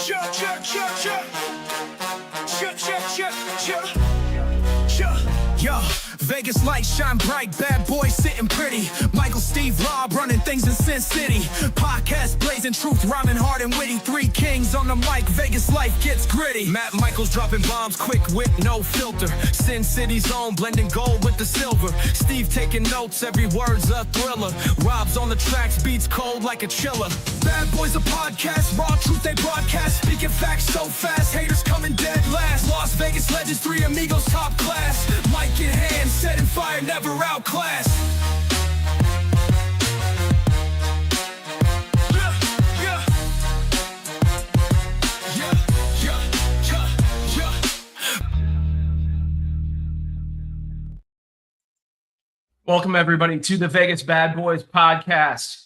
Yo, Vegas lights shine bright, bad boys sitting pretty. Michael, Steve, Rob running things in Sin City. Podcast blazing truth, rhyming hard and witty. Three kings on the mic, Vegas life gets gritty. Matt Michaels dropping bombs, quick wit, no filter. Sin City's own, blending gold with the silver. Steve taking notes, every word's a thriller. Rob's on the tracks, beats cold like a chiller. Bad Boys a podcast, raw truth they broadcast. Speaking facts so fast, haters coming dead last. Las Vegas legends, three amigos top class. Mic in hand, setting fire, never outclassed. Welcome, everybody, to the Vegas Bad Boys podcast.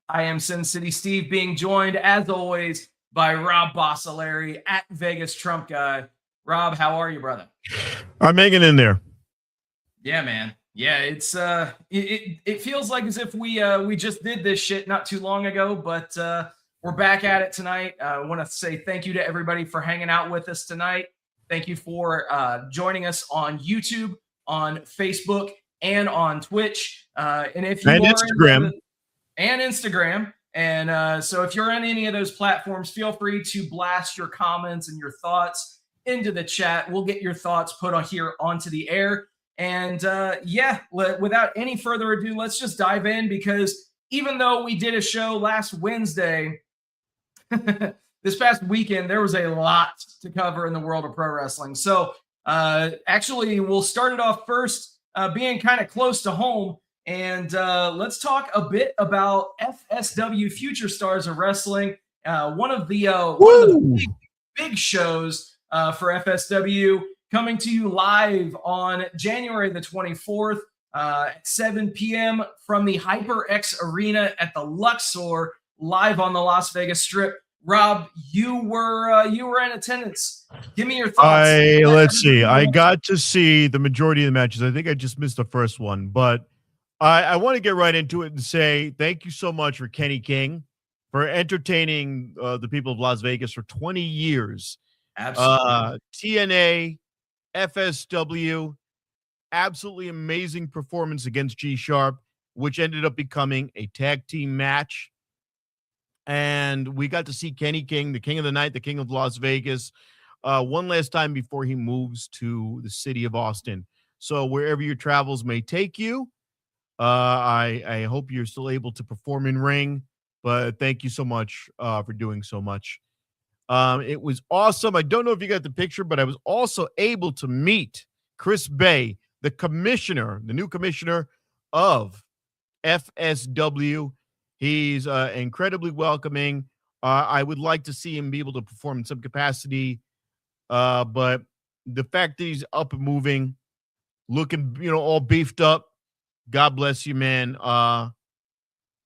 I am Sin City Steve, being joined, as always, by Rob Bossolari at Vegas Trump Guy. Rob, how are you, brother? I'm hanging in there. Yeah, man. Yeah, it's it feels like as if we just did this shit not too long ago, but we're back at it tonight. I want to say thank you to everybody for hanging out with us tonight. Thank you for joining us on YouTube, on Facebook, and on Twitch, and if you and are Instagram. And so if you're on any of those platforms, feel free to blast your comments and your thoughts into the chat. We'll get your thoughts put on here onto the air. And without any further ado, let's just dive in, because even though we did a show last Wednesday, this past weekend, there was a lot to cover in the world of pro wrestling. So actually, we'll start it off first, being kind of close to home. And let's talk a bit about FSW, Future Stars of Wrestling, one of the big shows for FSW, coming to you live on January the 24th at 7 p.m. from the HyperX Arena at the Luxor, live on the Las Vegas Strip. Rob, you were in attendance. Give me your thoughts. Let's see. I got to see the majority of the matches. I think I just missed the first one, but I want to get right into it and say thank you so much for Kenny King for entertaining the people of Las Vegas for 20 years. Absolutely. TNA, FSW, absolutely amazing performance against G Sharp, which ended up becoming a tag team match. And we got to see Kenny King, the king of the night, the king of Las Vegas, one last time before he moves to the city of Austin. So wherever your travels may take you, I hope you're still able to perform in ring, but thank you so much for doing so much. It was awesome. I don't know if you got the picture, but I was also able to meet Chris Bay, the commissioner, the new commissioner of FSW. He's incredibly welcoming. I would like to see him be able to perform in some capacity, but the fact that he's up and moving, looking, all beefed up, God bless you, man.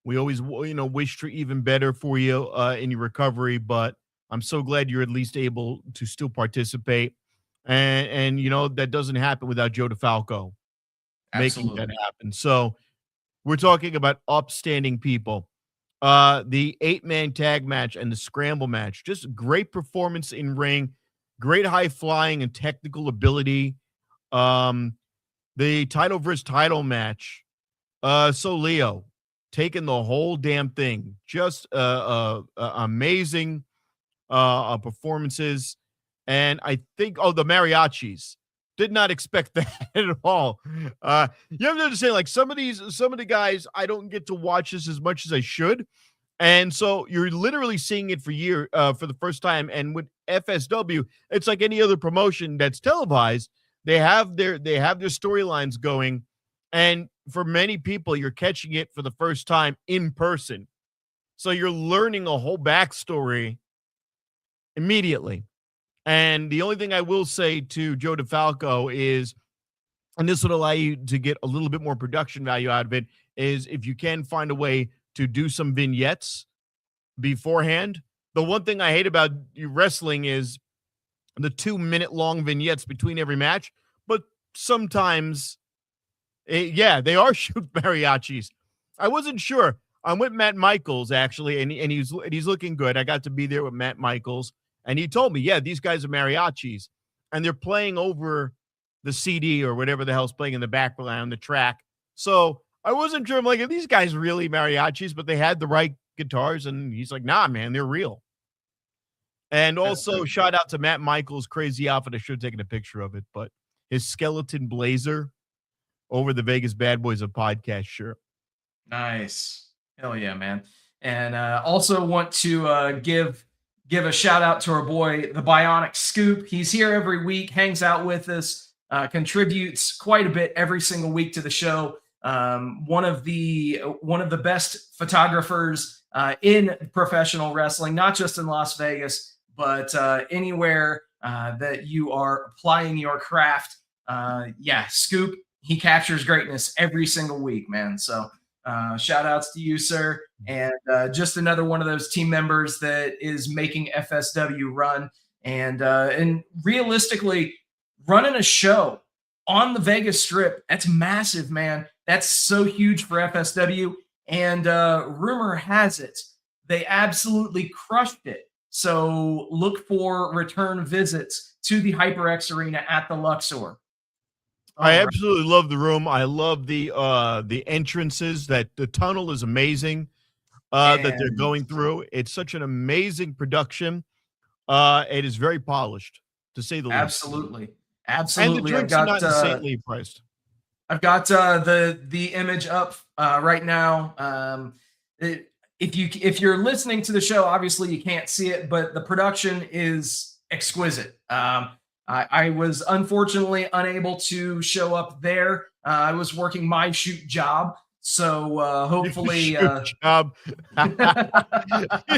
We always, wish for even better for you in your recovery, but I'm so glad you're at least able to still participate. And that doesn't happen without Joe DeFalco making that happen. So we're talking about upstanding people. The 8-man tag match and the scramble match, just great performance in ring, great high flying and technical ability. The title versus title match. So Leo taking the whole damn thing, just amazing performances. And I think, the mariachis, did not expect that at all. You have to understand, like some of the guys, I don't get to watch this as much as I should. And so you're literally seeing it for the first time. And with FSW, it's like any other promotion that's televised. They have their storylines going. And for many people, you're catching it for the first time in person. So you're learning a whole backstory immediately. And the only thing I will say to Joe DeFalco is, and this would allow you to get a little bit more production value out of it, is if you can find a way to do some vignettes beforehand. The one thing I hate about wrestling is the 2-minute long vignettes between every match, but sometimes, they are shoot mariachis. I wasn't sure. I'm with Matt Michaels, actually, and he's looking good. I got to be there with Matt Michaels. And he told me, yeah, these guys are mariachis, and they're playing over the CD or whatever the hell's playing in the background on the track. So I wasn't sure. I'm like, are these guys really mariachis? But they had the right guitars, and he's like, nah, man, they're real. And also, shout out to Matt Michaels' crazy outfit. I should have taken a picture of it, but his skeleton blazer over the Vegas Bad Boys of podcast shirt. Nice. Hell yeah, man. And also want to give a shout out to our boy, the Bionic Scoop. He's here every week, hangs out with us, contributes quite a bit every single week to the show. One of the best photographers in professional wrestling, not just in Las Vegas, but anywhere that you are applying your craft. Yeah, Scoop, he captures greatness every single week, man. So shout outs to you, sir. And just another one of those team members that is making FSW run. And realistically, running a show on the Vegas Strip, that's massive, man. That's so huge for FSW. And rumor has it, they absolutely crushed it. So look for return visits to the HyperX Arena at the Luxor. I absolutely love the room. I love the entrances. That the tunnel is amazing that they're going through. It's such an amazing production. It is very polished, to say the least. Absolutely. And the drinks are not insanely priced. I've got the image up right now. If you're listening to the show, obviously you can't see it, but the production is exquisite. I was unfortunately unable to show up there. I was working my shoot job, so hopefully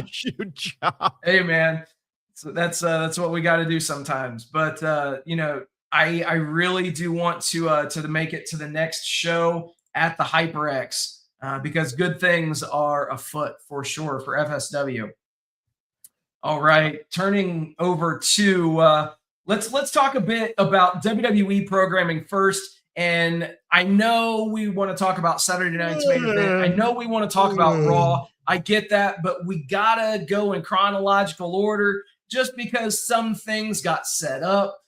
shoot job. Hey man, so that's what we got to do sometimes. But I really do want to make it to the next show at the HyperX because good things are afoot for sure for FSW. All right, turning over to let's talk a bit about WWE programming first. And I know we want to talk about Saturday night's main event. I know we want to talk about Raw. I get that, but we gotta go in chronological order just because some things got set up.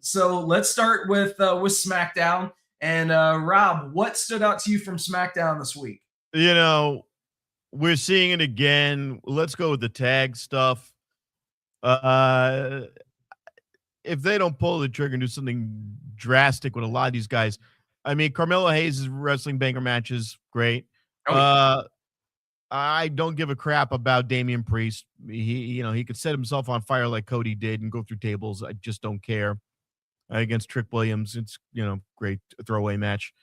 So let's start with SmackDown. And Rob, what stood out to you from SmackDown this week? We're seeing it again. Let's go with the tag stuff. If they don't pull the trigger and do something drastic with a lot of these guys, I mean, Carmelo Hayes' wrestling banger matches, great. I don't give a crap about Damian Priest. He could set himself on fire like Cody did and go through tables. I just don't care. Against Trick Williams, it's great throwaway match.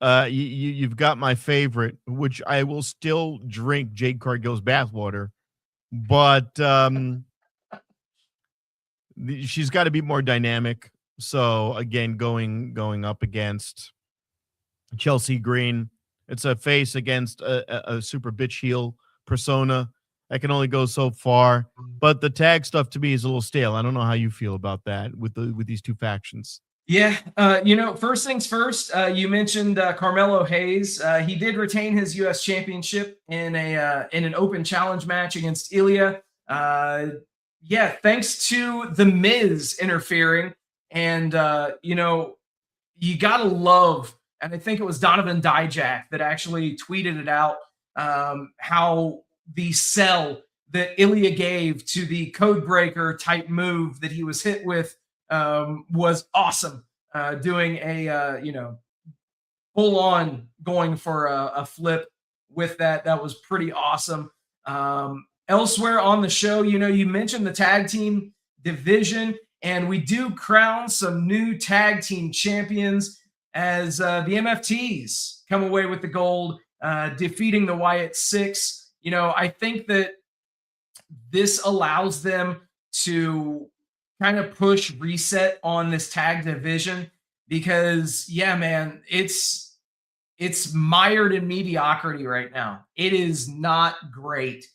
You've got my favorite, which I will still drink Jade Cargill's bathwater, but she's got to be more dynamic. So again, going up against Chelsea Green, it's a face against a super bitch heel persona. I can only go so far, but the tag stuff to me is a little stale. I don't know how you feel about that with these two factions. Yeah, first things first. You mentioned Carmelo Hayes. He did retain his U.S. championship in an open challenge match against Ilya. Thanks to the Miz interfering, and you gotta love. And I think it was Donovan Dijak that actually tweeted it out. How the sell that Ilya gave to the code breaker type move that he was hit with was awesome. Doing a full on going for a flip with that was pretty awesome. Elsewhere on the show, you mentioned the tag team division, and we do crown some new tag team champions as the MFTs come away with the gold, defeating the Wyatt Six. I think that this allows them to kind of push reset on this tag division because, yeah, man, it's mired in mediocrity right now. It is not great.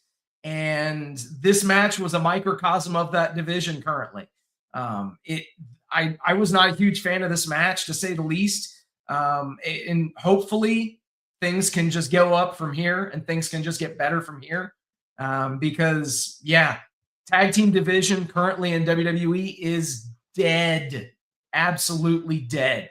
And this match was a microcosm of that division currently. I was not a huge fan of this match, to say the least. And hopefully things can just go up from here and things can just get better from here. because tag team division currently in WWE is dead, absolutely dead.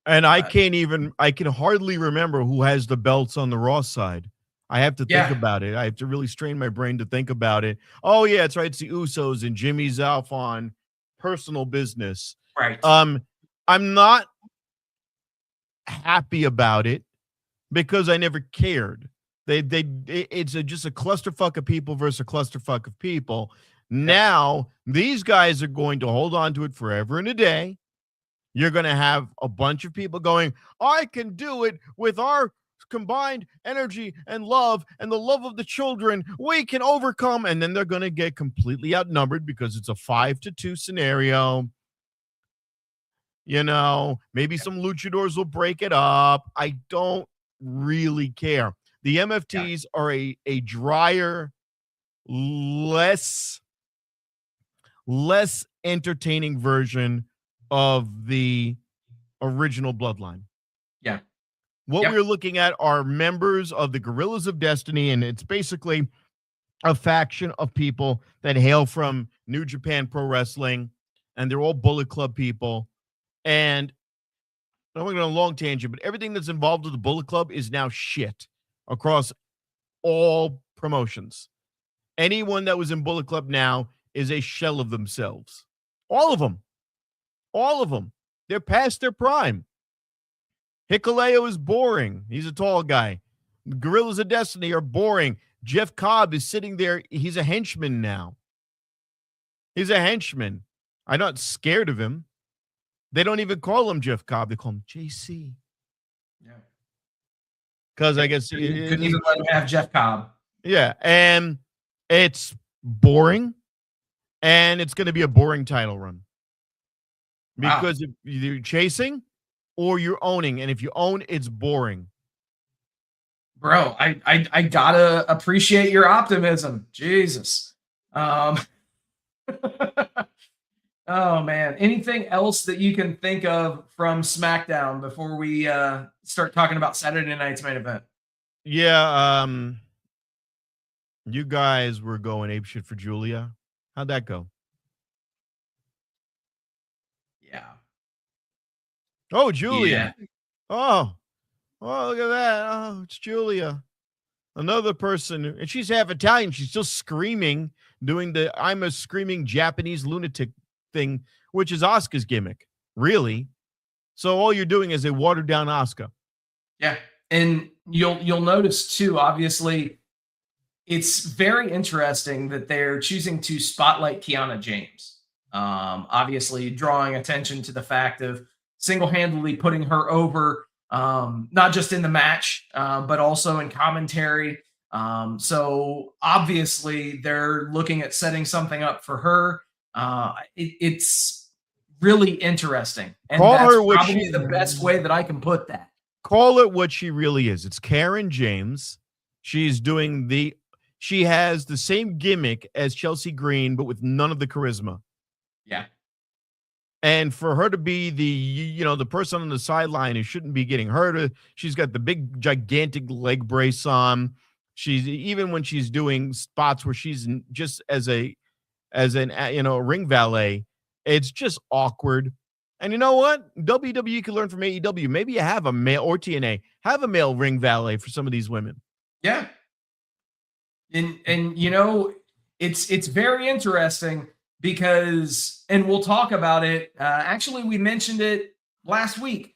And I can hardly remember who has the belts on the Raw side. I have to think about it. I have to really strain my brain to think about it. Oh yeah, it's right. It's the Usos and Jimmy's off on personal business. Right. I'm not happy about it because I never cared. It's just a clusterfuck of people versus a clusterfuck of people. Now these guys are going to hold on to it forever and a day. You're going to have a bunch of people going, I can do it with our combined energy and love and the love of the children. We can overcome. And then they're going to get completely outnumbered because it's a 5-2 scenario. You know, maybe some luchadors will break it up. I don't really care. The MFTs are a drier, less entertaining version of the original Bloodline. Yeah. What we're looking at are members of the Guerrillas of Destiny, and it's basically a faction of people that hail from New Japan Pro Wrestling, and they're all Bullet Club people. And I'm going on a long tangent, but everything that's involved with the Bullet Club is now shit across all promotions. Anyone that was in Bullet Club now is a shell of themselves. All of them. All of them. They're past their prime. Hikuleo is boring. He's a tall guy. The Guerrillas of Destiny are boring. Jeff Cobb is sitting there. He's a henchman now. He's a henchman. I'm not scared of him. They don't even call him Jeff Cobb. They call him JC. Yeah. Because I guess you couldn't even let him have Jeff Cobb. Yeah. And it's boring. And it's going to be a boring title run. Because if you're chasing or you're owning. And if you own, it's boring. Bro, I gotta appreciate your optimism. Jesus. Oh man. Anything else that you can think of from SmackDown before we start talking about Saturday night's main event? Yeah, you guys were going apeshit for Julia. How'd that go? Yeah. Oh, Julia. Yeah. Oh, look at that. Oh, it's Julia. Another person, and she's half Italian. She's still screaming, doing the I'm a screaming Japanese lunatic thing, which is Asuka's gimmick, really. So all you're doing is a watered down Asuka. Yeah. And you'll notice too, obviously, it's very interesting that they're choosing to spotlight Kiana James. Obviously drawing attention to the fact of single-handedly putting her over, not just in the match, but also in commentary. So obviously they're looking at setting something up for her. It's really interesting. And call that's her probably the best way that I can put that. Call it what she really is. It's Karen James. She has the same gimmick as Chelsea Green, but with none of the charisma. Yeah. And for her to be the person on the sideline who shouldn't be getting hurt, she's got the big, gigantic leg brace on. Even when she's doing spots where she's just as a ring valet, it's just awkward. And you know what? WWE can learn from AEW. Maybe you have a male, or TNA, have a male ring valet for some of these women. Yeah. And it's very interesting because, and we'll talk about it. Actually, we mentioned it last week.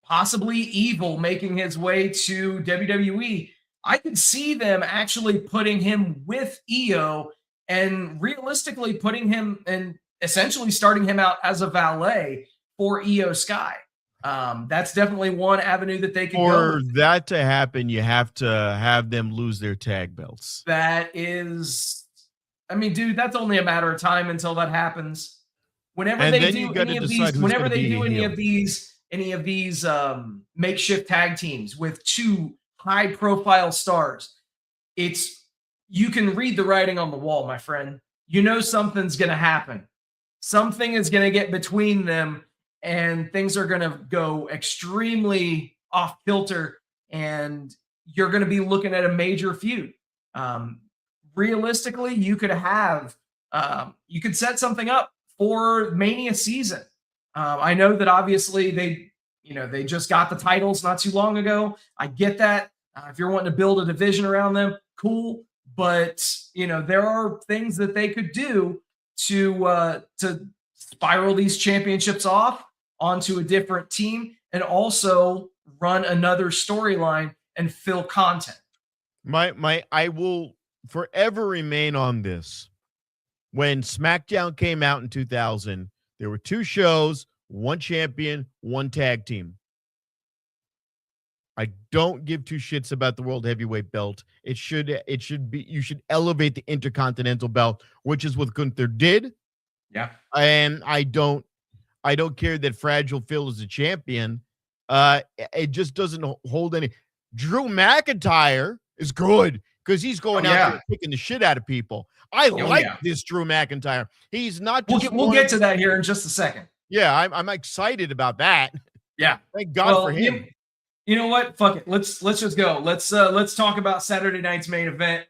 Possibly Evil making his way to WWE. I could see them actually putting him with EO and realistically putting him and essentially starting him out as a valet for EO Sky. That's definitely one avenue that they can go. For that to happen, you have to have them lose their tag belts. That is, I mean, dude, that's only a matter of time until that happens. Whenever they do any of these makeshift tag teams with two high-profile stars, you can read the writing on the wall, my friend. You know something's going to happen. Something is going to get between them, and things are going to go extremely off kilter, and you're going to be looking at a major feud. Um, realistically, you could set something up for Mania season. I know that obviously they just got the titles not too long ago. I get that. If you're wanting to build a division around them, cool. But there are things that they could do to spiral these championships off onto a different team and also run another storyline and fill content. I will forever remain on this. When SmackDown came out in 2000, there were 2 shows, 1 champion, 1 tag team. I don't give 2 shits about the World Heavyweight belt. It should be, you should elevate the Intercontinental belt, which is what Gunther did. Yeah. And I don't care that Fragile Phil is a champion. It just doesn't hold any. Drew McIntyre is good because he's going out there kicking the shit out of people. I like this Drew McIntyre. He's not. We'll get to that here in just a second. Yeah, I'm excited about that. Yeah, thank God for him. You know what? Fuck it. Let's just go. Let's talk about Saturday night's main event.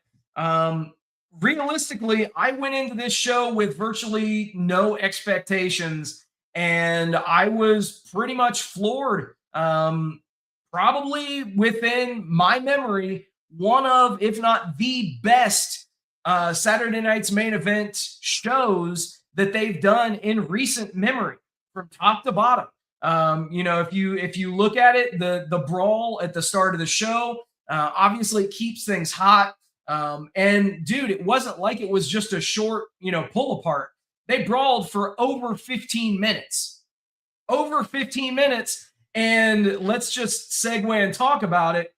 Realistically, I went into this show with virtually no expectations, and I was pretty much floored. Probably within my memory, one of, if not the best Saturday night's main event shows that they've done in recent memory, from top to bottom. If you look at it, the brawl at the start of the show, obviously it keeps things hot. And dude, it wasn't like it was just a short, pull apart. They brawled for over 15 minutes. Over 15 minutes. And let's just segue and talk about it.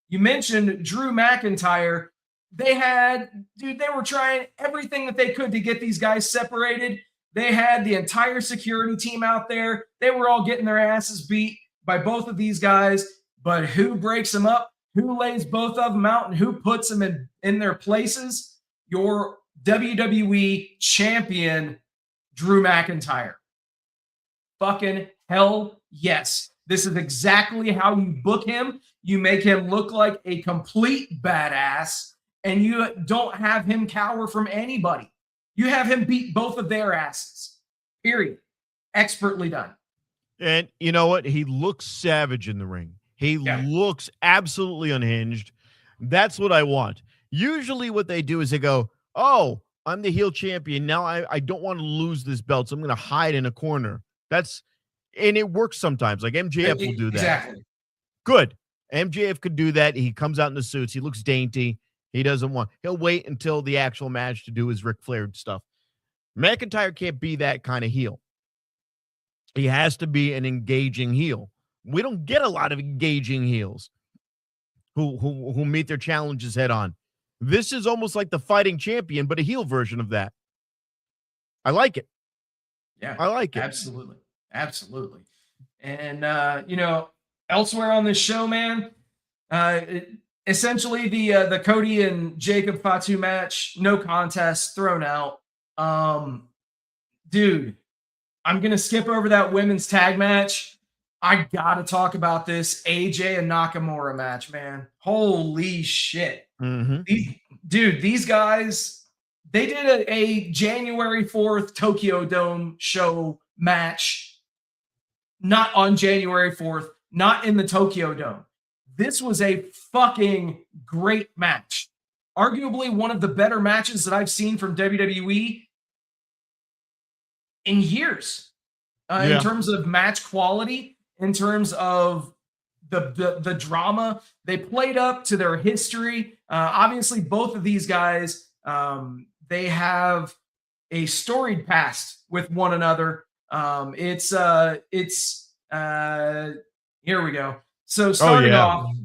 You mentioned Drew McIntyre. They were trying everything that they could to get these guys separated. They had the entire security team out there. They were all getting their asses beat by both of these guys. But who breaks them up? Who lays both of them out? And who puts them in their places? Your WWE champion, Drew McIntyre. Fucking hell yes. This is exactly how you book him. You make him look like a complete badass, and you don't have him cower from anybody. You have him beat both of their asses. Period. Expertly done. And you know what? He looks savage in the ring. He looks absolutely unhinged. That's what I want. Usually what they do is they go, oh, I'm the heel champion. Now I don't want to lose this belt, so I'm going to hide in a corner. And it works sometimes. Like MJF will do that. Exactly. Good. MJF could do that. He comes out in the suits. He looks dainty. He'll wait until the actual match to do his Ric Flair stuff. McIntyre can't be that kind of heel. He has to be an engaging heel. We don't get a lot of engaging heels who meet their challenges head on. This is almost like the fighting champion, but a heel version of that. I like it. Yeah, I like it. Absolutely. Absolutely. And, elsewhere on this show, man, essentially the Cody and Jacob Fatu match, no contest, thrown out. Dude, I'm going to skip over that women's tag match. I got to talk about this AJ and Nakamura match, man. Holy shit. Mm-hmm. These guys, they did a January 4th Tokyo Dome show match. Not on January 4th, not in the Tokyo Dome. This was a fucking great match. Arguably one of the better matches that I've seen from WWE in years. In terms of match quality, in terms of the drama. They played up to their history. Obviously, both of these guys, they have a storied past with one another. Here we go. So starting off,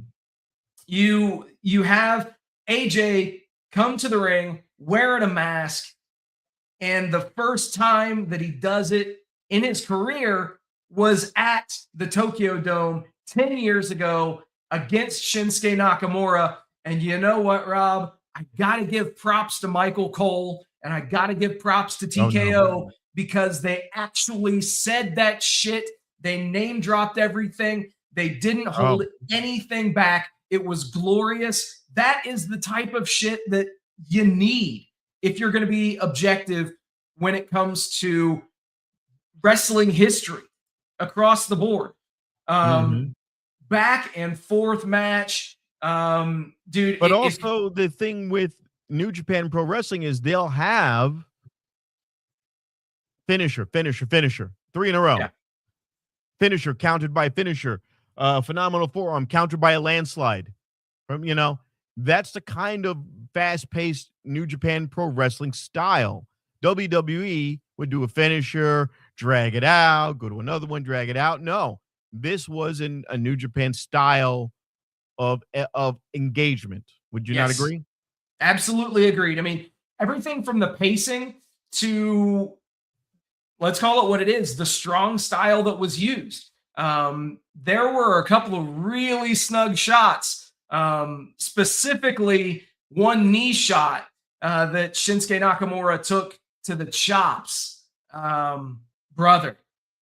you have AJ come to the ring wearing a mask, and the first time that he does it in his career was at the Tokyo Dome 10 years ago against Shinsuke Nakamura. And you know what, Rob? I got to give props to Michael Cole, and I got to give props to TKO because they actually said that shit. They name dropped everything. They didn't hold anything back. It was glorious. That is the type of shit that you need if you're going to be objective when it comes to wrestling history across the board. Mhm. Back and forth match. Dude, But also the thing with New Japan Pro Wrestling is they'll have finisher, finisher, finisher, 3 in a row. Yeah. Finisher countered by finisher. Phenomenal forearm countered by a landslide. That's the kind of fast-paced New Japan Pro Wrestling style. WWE would do a finisher, drag it out, go to another one, drag it out. No, this was in a New Japan style of engagement. Would you not Yes. agree? Absolutely agreed. I mean, everything from the pacing to, let's call it what it is, the strong style that was used. There were a couple of really snug shots, specifically one knee shot that Shinsuke Nakamura took to the chops. Brother,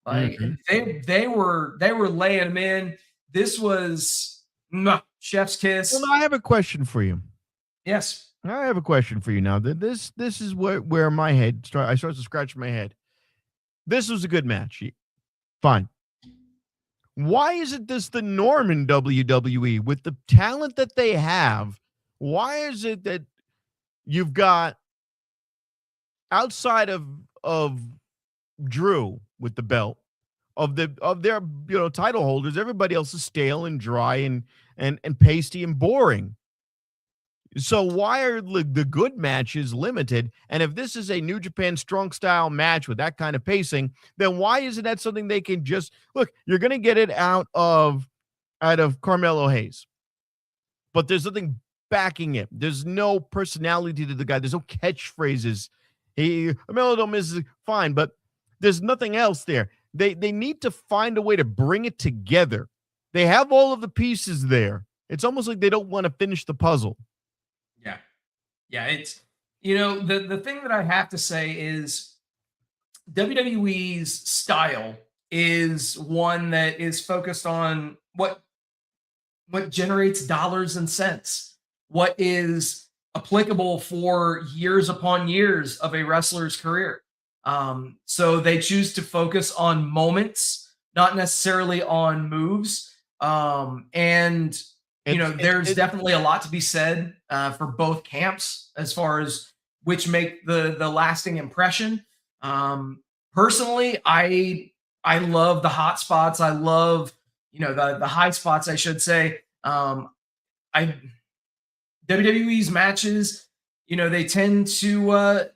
like they were laying him in. This was chef's kiss. Well, I have a question for you. Yes. I have a question for you now. This is where my head I start to scratch my head. This was a good match. Fine. Why isn't this the norm in WWE with the talent that they have? Why is it that you've got outside of Drew with the belt of their title holders, everybody else is stale and dry and pasty and boring. So why are the good matches limited? And if this is a New Japan strong style match with that kind of pacing, then why isn't that something they can just look? You're going to get it out of Carmelo Hayes, but there's nothing backing it. There's no personality to the guy. There's no catchphrases. Carmelo don't miss it, fine, but there's nothing else there. They need to find a way to bring it together. They have all of the pieces there. It's almost like they don't want to finish the puzzle. Yeah, it's the thing that I have to say is WWE's style is one that is focused on what generates dollars and cents, what is applicable for years upon years of a wrestler's career. So they choose to focus on moments, not necessarily on moves. And there's definitely a lot to be said for both camps as far as which make the lasting impression. Personally, I love the hot spots. I love the high spots, I should say. WWE's matches, they tend to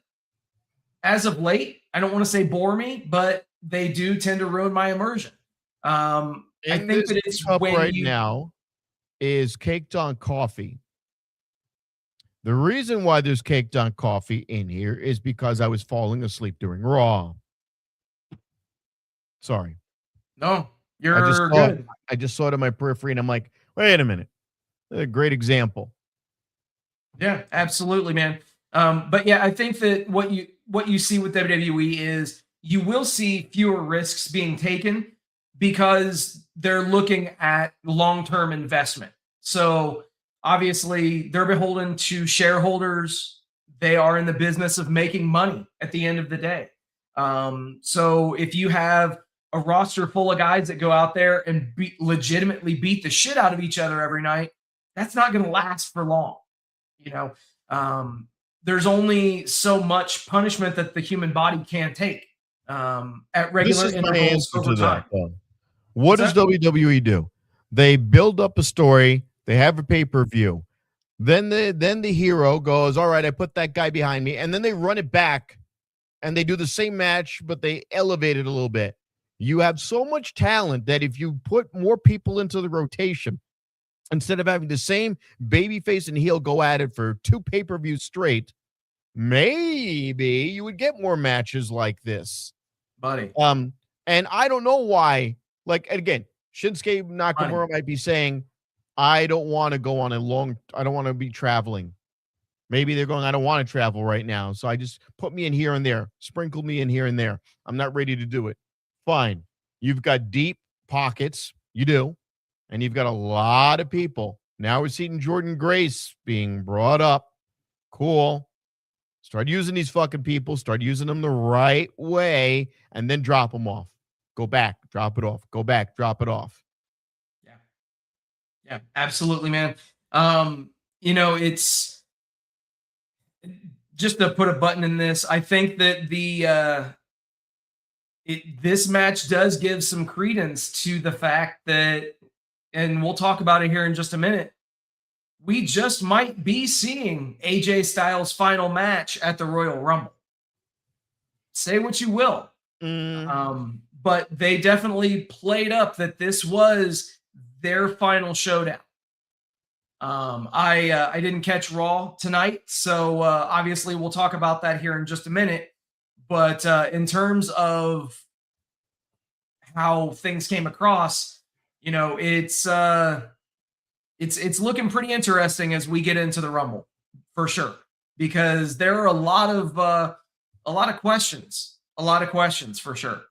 as of late, I don't want to say bore me, but they do tend to ruin my immersion. I think that it's when now is caked on coffee. The reason why there's caked on coffee in here is because I was falling asleep during Raw. Sorry. No, you're good. I just saw it in my periphery and I'm like, wait a minute. A great example. Yeah, absolutely, man. But yeah, I think that what you see with WWE is you will see fewer risks being taken because they're looking at long-term investment. So obviously they're beholden to shareholders. They are in the business of making money at the end of the day. So if you have a roster full of guys that go out there and legitimately beat the shit out of each other every night, that's not going to last for long. There's only so much punishment that the human body can take at regular intervals over time. What does WWE do? They build up a story. They have a pay-per-view. Then the hero goes, all right, I put that guy behind me. And then they run it back and they do the same match, but they elevate it a little bit. You have so much talent that if you put more people into the rotation, instead of having the same babyface and heel go at it for 2 pay-per-views straight, maybe you would get more matches like this. Buddy. And I don't know why. Like, again, Shinsuke Nakamura might be saying, I don't want to go on I don't want to be traveling. Maybe they're going, I don't want to travel right now. So I just put me in here and there, sprinkle me in here and there. I'm not ready to do it. Fine. You've got deep pockets. You do. And you've got a lot of people Now we're seeing Jordan Grace being brought up. Cool. Start using these fucking people. Start using them the right way, and then drop them off. Go back, drop it off. Go back, drop it off. Yeah. Yeah, absolutely, man. It's just to put a button in this. I think that this match does give some credence to the fact that, and we'll talk about it here in just a minute, we just might be seeing AJ Styles' final match at the Royal Rumble. Say what you will. But they definitely played up that this was their final showdown. I didn't catch Raw tonight, so obviously we'll talk about that here in just a minute. But in terms of how things came across, it's looking pretty interesting as we get into the Rumble, for sure, because there are a lot of questions for sure.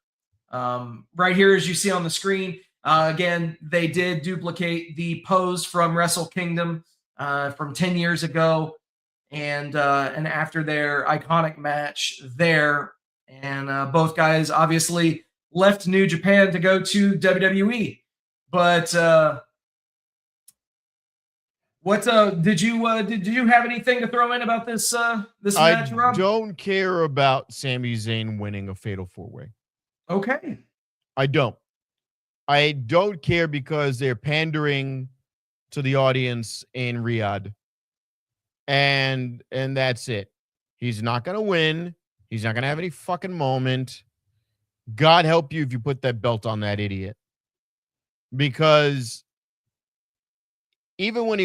Right here, as you see on the screen, again, they did duplicate the pose from Wrestle Kingdom from 10 years ago, and after their iconic match there, and both guys obviously left New Japan to go to WWE. But what did you have anything to throw in about this match, Rob? I don't care about Sami Zayn winning a fatal 4-way. Okay. I don't care because they're pandering to the audience in Riyadh. And that's it. He's not going to win. He's not going to have any fucking moment. God help you if you put that belt on that idiot. Because even when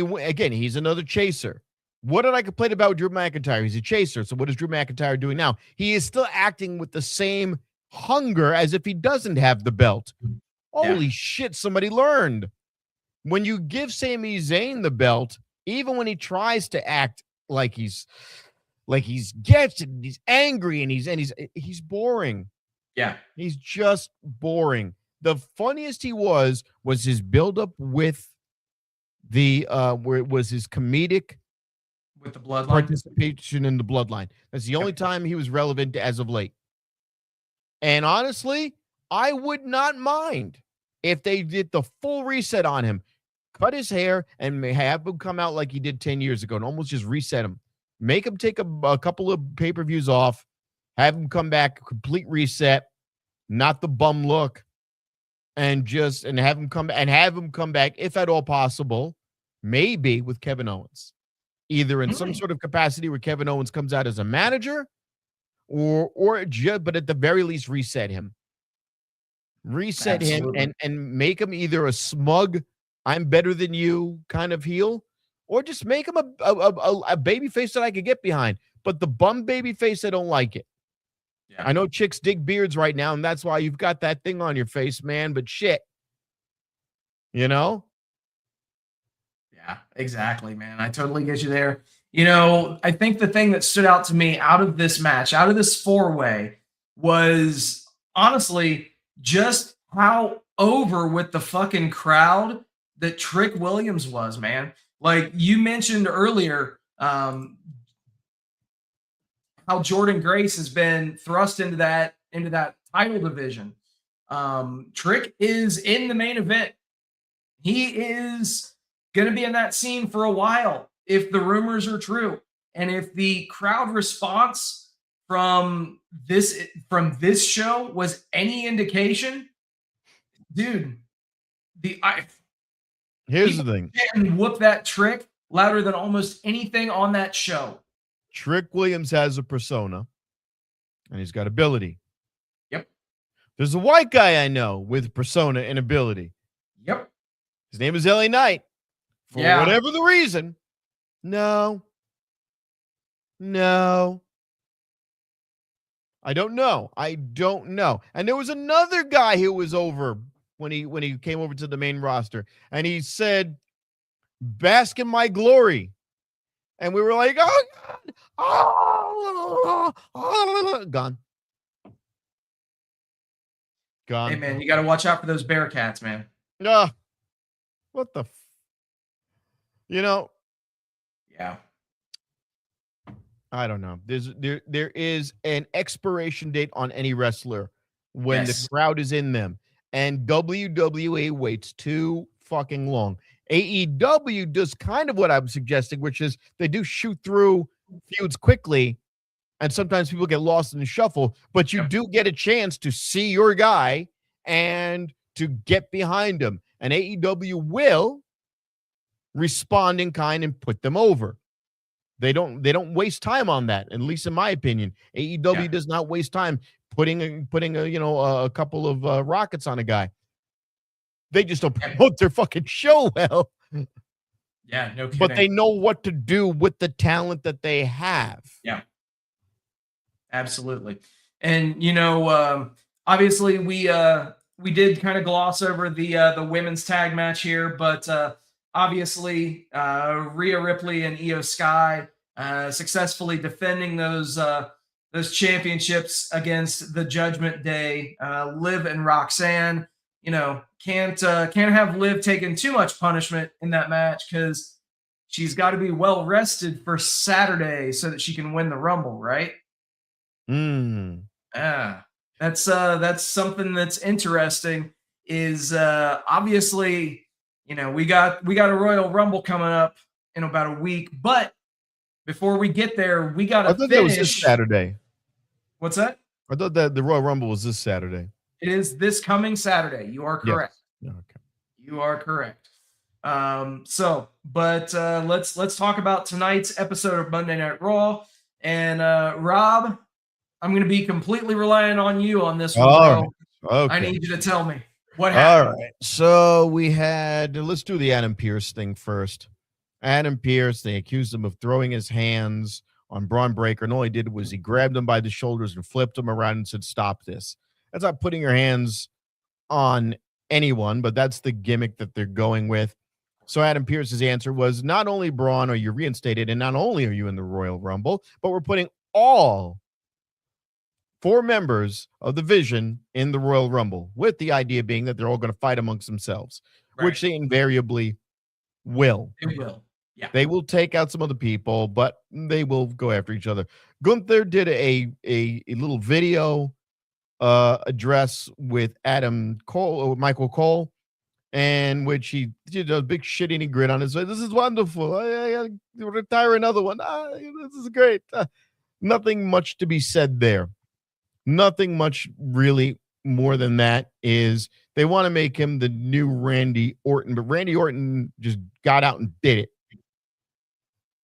he's another chaser. What did I complain about with Drew McIntyre? He's a chaser. So what is Drew McIntyre doing now? He is still acting with the same hunger as if he doesn't have the belt. Holy shit, somebody learned. When you give Sami Zayn the belt, even when he tries to act like he's gets it, and he's angry and he's boring. Yeah. He's just boring. The funniest he was his buildup with the where it was his comedic with the bloodline participation in the bloodline. That's the only time he was relevant as of late. And honestly, I would not mind if they did the full reset on him, cut his hair, and have him come out like he did 10 years ago and almost just reset him. Make him take a couple of pay-per-views off, have him come back, complete reset, not the bum look, and have him come back, if at all possible, maybe with Kevin Owens. Either in some sort of capacity where Kevin Owens comes out as a manager, but at the very least reset him. Him and make him either a smug, I'm better than you kind of heel, or just make him a baby face that I could get behind. But the bum baby face, I don't like it. Yeah. I know chicks dig beards right now, and that's why you've got that thing on your face, man, but shit. Yeah, exactly, man. I totally get you there. I think the thing that stood out to me out of this match, out of this 4-way, was honestly just how over with the fucking crowd that Trick Williams was, man. Like you mentioned earlier, how Jordan Grace has been thrust into that title division. Trick is in the main event. He is going to be in that scene for a while if the rumors are true. And if the crowd response from this show was any indication, dude, here's the thing. And whoop that Trick louder than almost anything on that show. Trick Williams has a persona, and he's got ability. Yep. There's a white guy I know with persona and ability. Yep. His name is LA Knight. For whatever the reason, no. I don't know. And there was another guy who was over when he came over to the main roster, and he said, "Bask in my glory." And we were like, "Oh God. Gone. Hey man, you got to watch out for those Bearcats, man. What the You know, Yeah. I don't know. There is an expiration date on any wrestler when the Yes. crowd is in them, and WWE waits too fucking long. AEW does kind of what I'm suggesting, which is they do shoot through feuds quickly, and sometimes people get lost in the shuffle, but you Yep. do get a chance to see your guy and to get behind him. And AEW will respond in kind and put them over. They don't waste time on that, at least in my opinion. AEW Yeah. does not waste time putting a couple of rockets on a guy. They just don't promote their fucking show well, Yeah. No but they kidding. know what to do with the talent that they have. Yeah. Absolutely. And obviously we did kind of gloss over the women's tag match here, but obviously Rhea Ripley and Io Sky successfully defending those championships against the Judgment Day. Liv and Roxanne, can't have Liv taking too much punishment in that match because she's got to be well rested for Saturday so that she can win the Rumble, right? Mm. Yeah, that's something that's interesting. Is obviously, we got a Royal Rumble coming up in about a week, but before we get there, we got I to thought that was this finish. Saturday. What's that? I thought that the Royal Rumble was this Saturday. It is this coming Saturday. You are correct. Yes. Okay. You are correct. But let's talk about tonight's episode of Monday Night Raw. And Rob, I'm going to be completely relying on you on this one, bro. Right. Okay. I need you to tell me what happened. All right. So let's do the Adam Pearce thing first. Adam Pearce, they accused him of throwing his hands on Braun Breaker, and all he did was he grabbed him by the shoulders and flipped him around and said, "Stop this." That's not putting your hands on anyone, but that's the gimmick that they're going with. So Adam Pearce's answer was, not only Braun are you reinstated, and not only are you in the Royal Rumble, but we're putting all 4 members of the Vision in the Royal Rumble, with the idea being that they're all going to fight amongst themselves, which they invariably will. It will. Yeah. They will take out some other people, but they will go after each other. Gunther did a little video address with Michael Cole, and which he did a big shit-eating grin on his face. This is wonderful. I retire another one. This is great. Nothing much to be said there. Nothing much really more than that. Is they want to make him the new Randy Orton, but Randy Orton just got out and did it.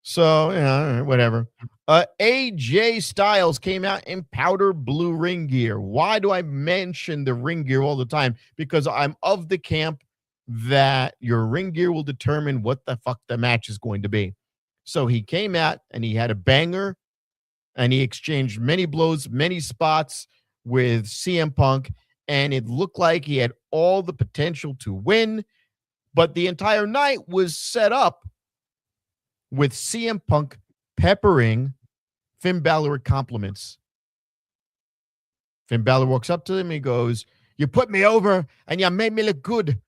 So, yeah, whatever. AJ Styles came out in powder blue ring gear. Why do I mention the ring gear all the time? Because I'm of the camp that your ring gear will determine what the fuck the match is going to be. So he came out and he had a banger and he exchanged many blows, many spots with CM Punk, and it looked like he had all the potential to win, but the entire night was set up with CM Punk peppering Finn Balor with compliments. Finn Balor walks up to him and he goes, "You put me over and you made me look good."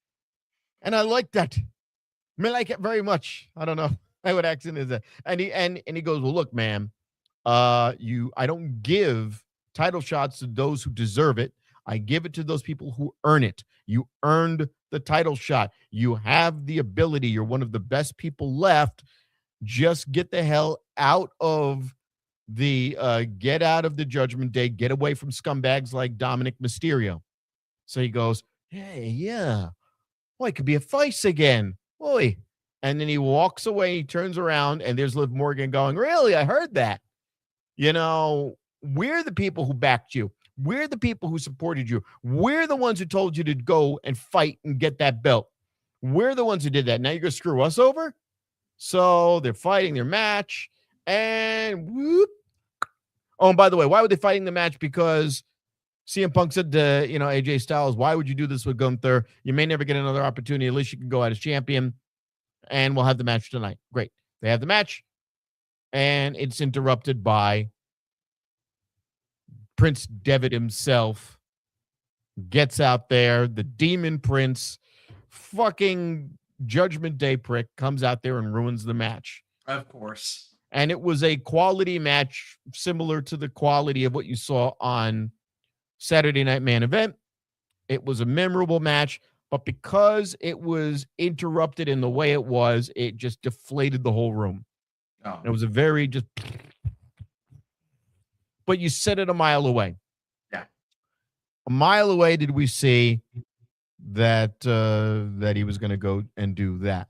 And I like that. I like it very much. I don't know what accent is that. And he goes, "Well, look, man, I don't give title shots to those who deserve it. I give it to those people who earn it. You earned the title shot. You have the ability. You're one of the best people left. Just get the hell out of the Judgment Day. Get away from scumbags like Dominic Mysterio." So he goes, "Hey, yeah. Well, it could be a face again. Boy." And then he walks away, he turns around, and there's Liv Morgan going, "Really? I heard that. We're the people who backed you. We're the people who supported you. We're the ones who told you to go and fight and get that belt. We're the ones who did that. Now you're going to screw us over?" So they're fighting their match, and whoop. Oh, and by the way, why were they fighting the match? Because CM Punk said to, AJ Styles, "Why would you do this with Gunther? You may never get another opportunity. At least you can go out as champion, and we'll have the match tonight." Great. They have the match, and it's interrupted by Prince Devitt himself. Gets out there, the Demon Prince, fucking Judgment Day prick comes out there and ruins the match. Of course. And it was a quality match similar to the quality of what you saw on Saturday Night Main Event. It was a memorable match, but because it was interrupted in the way it just deflated the whole room. Oh. It was a very just, but you said it a mile away. Yeah. A mile away did we see that that he was going to go and do that.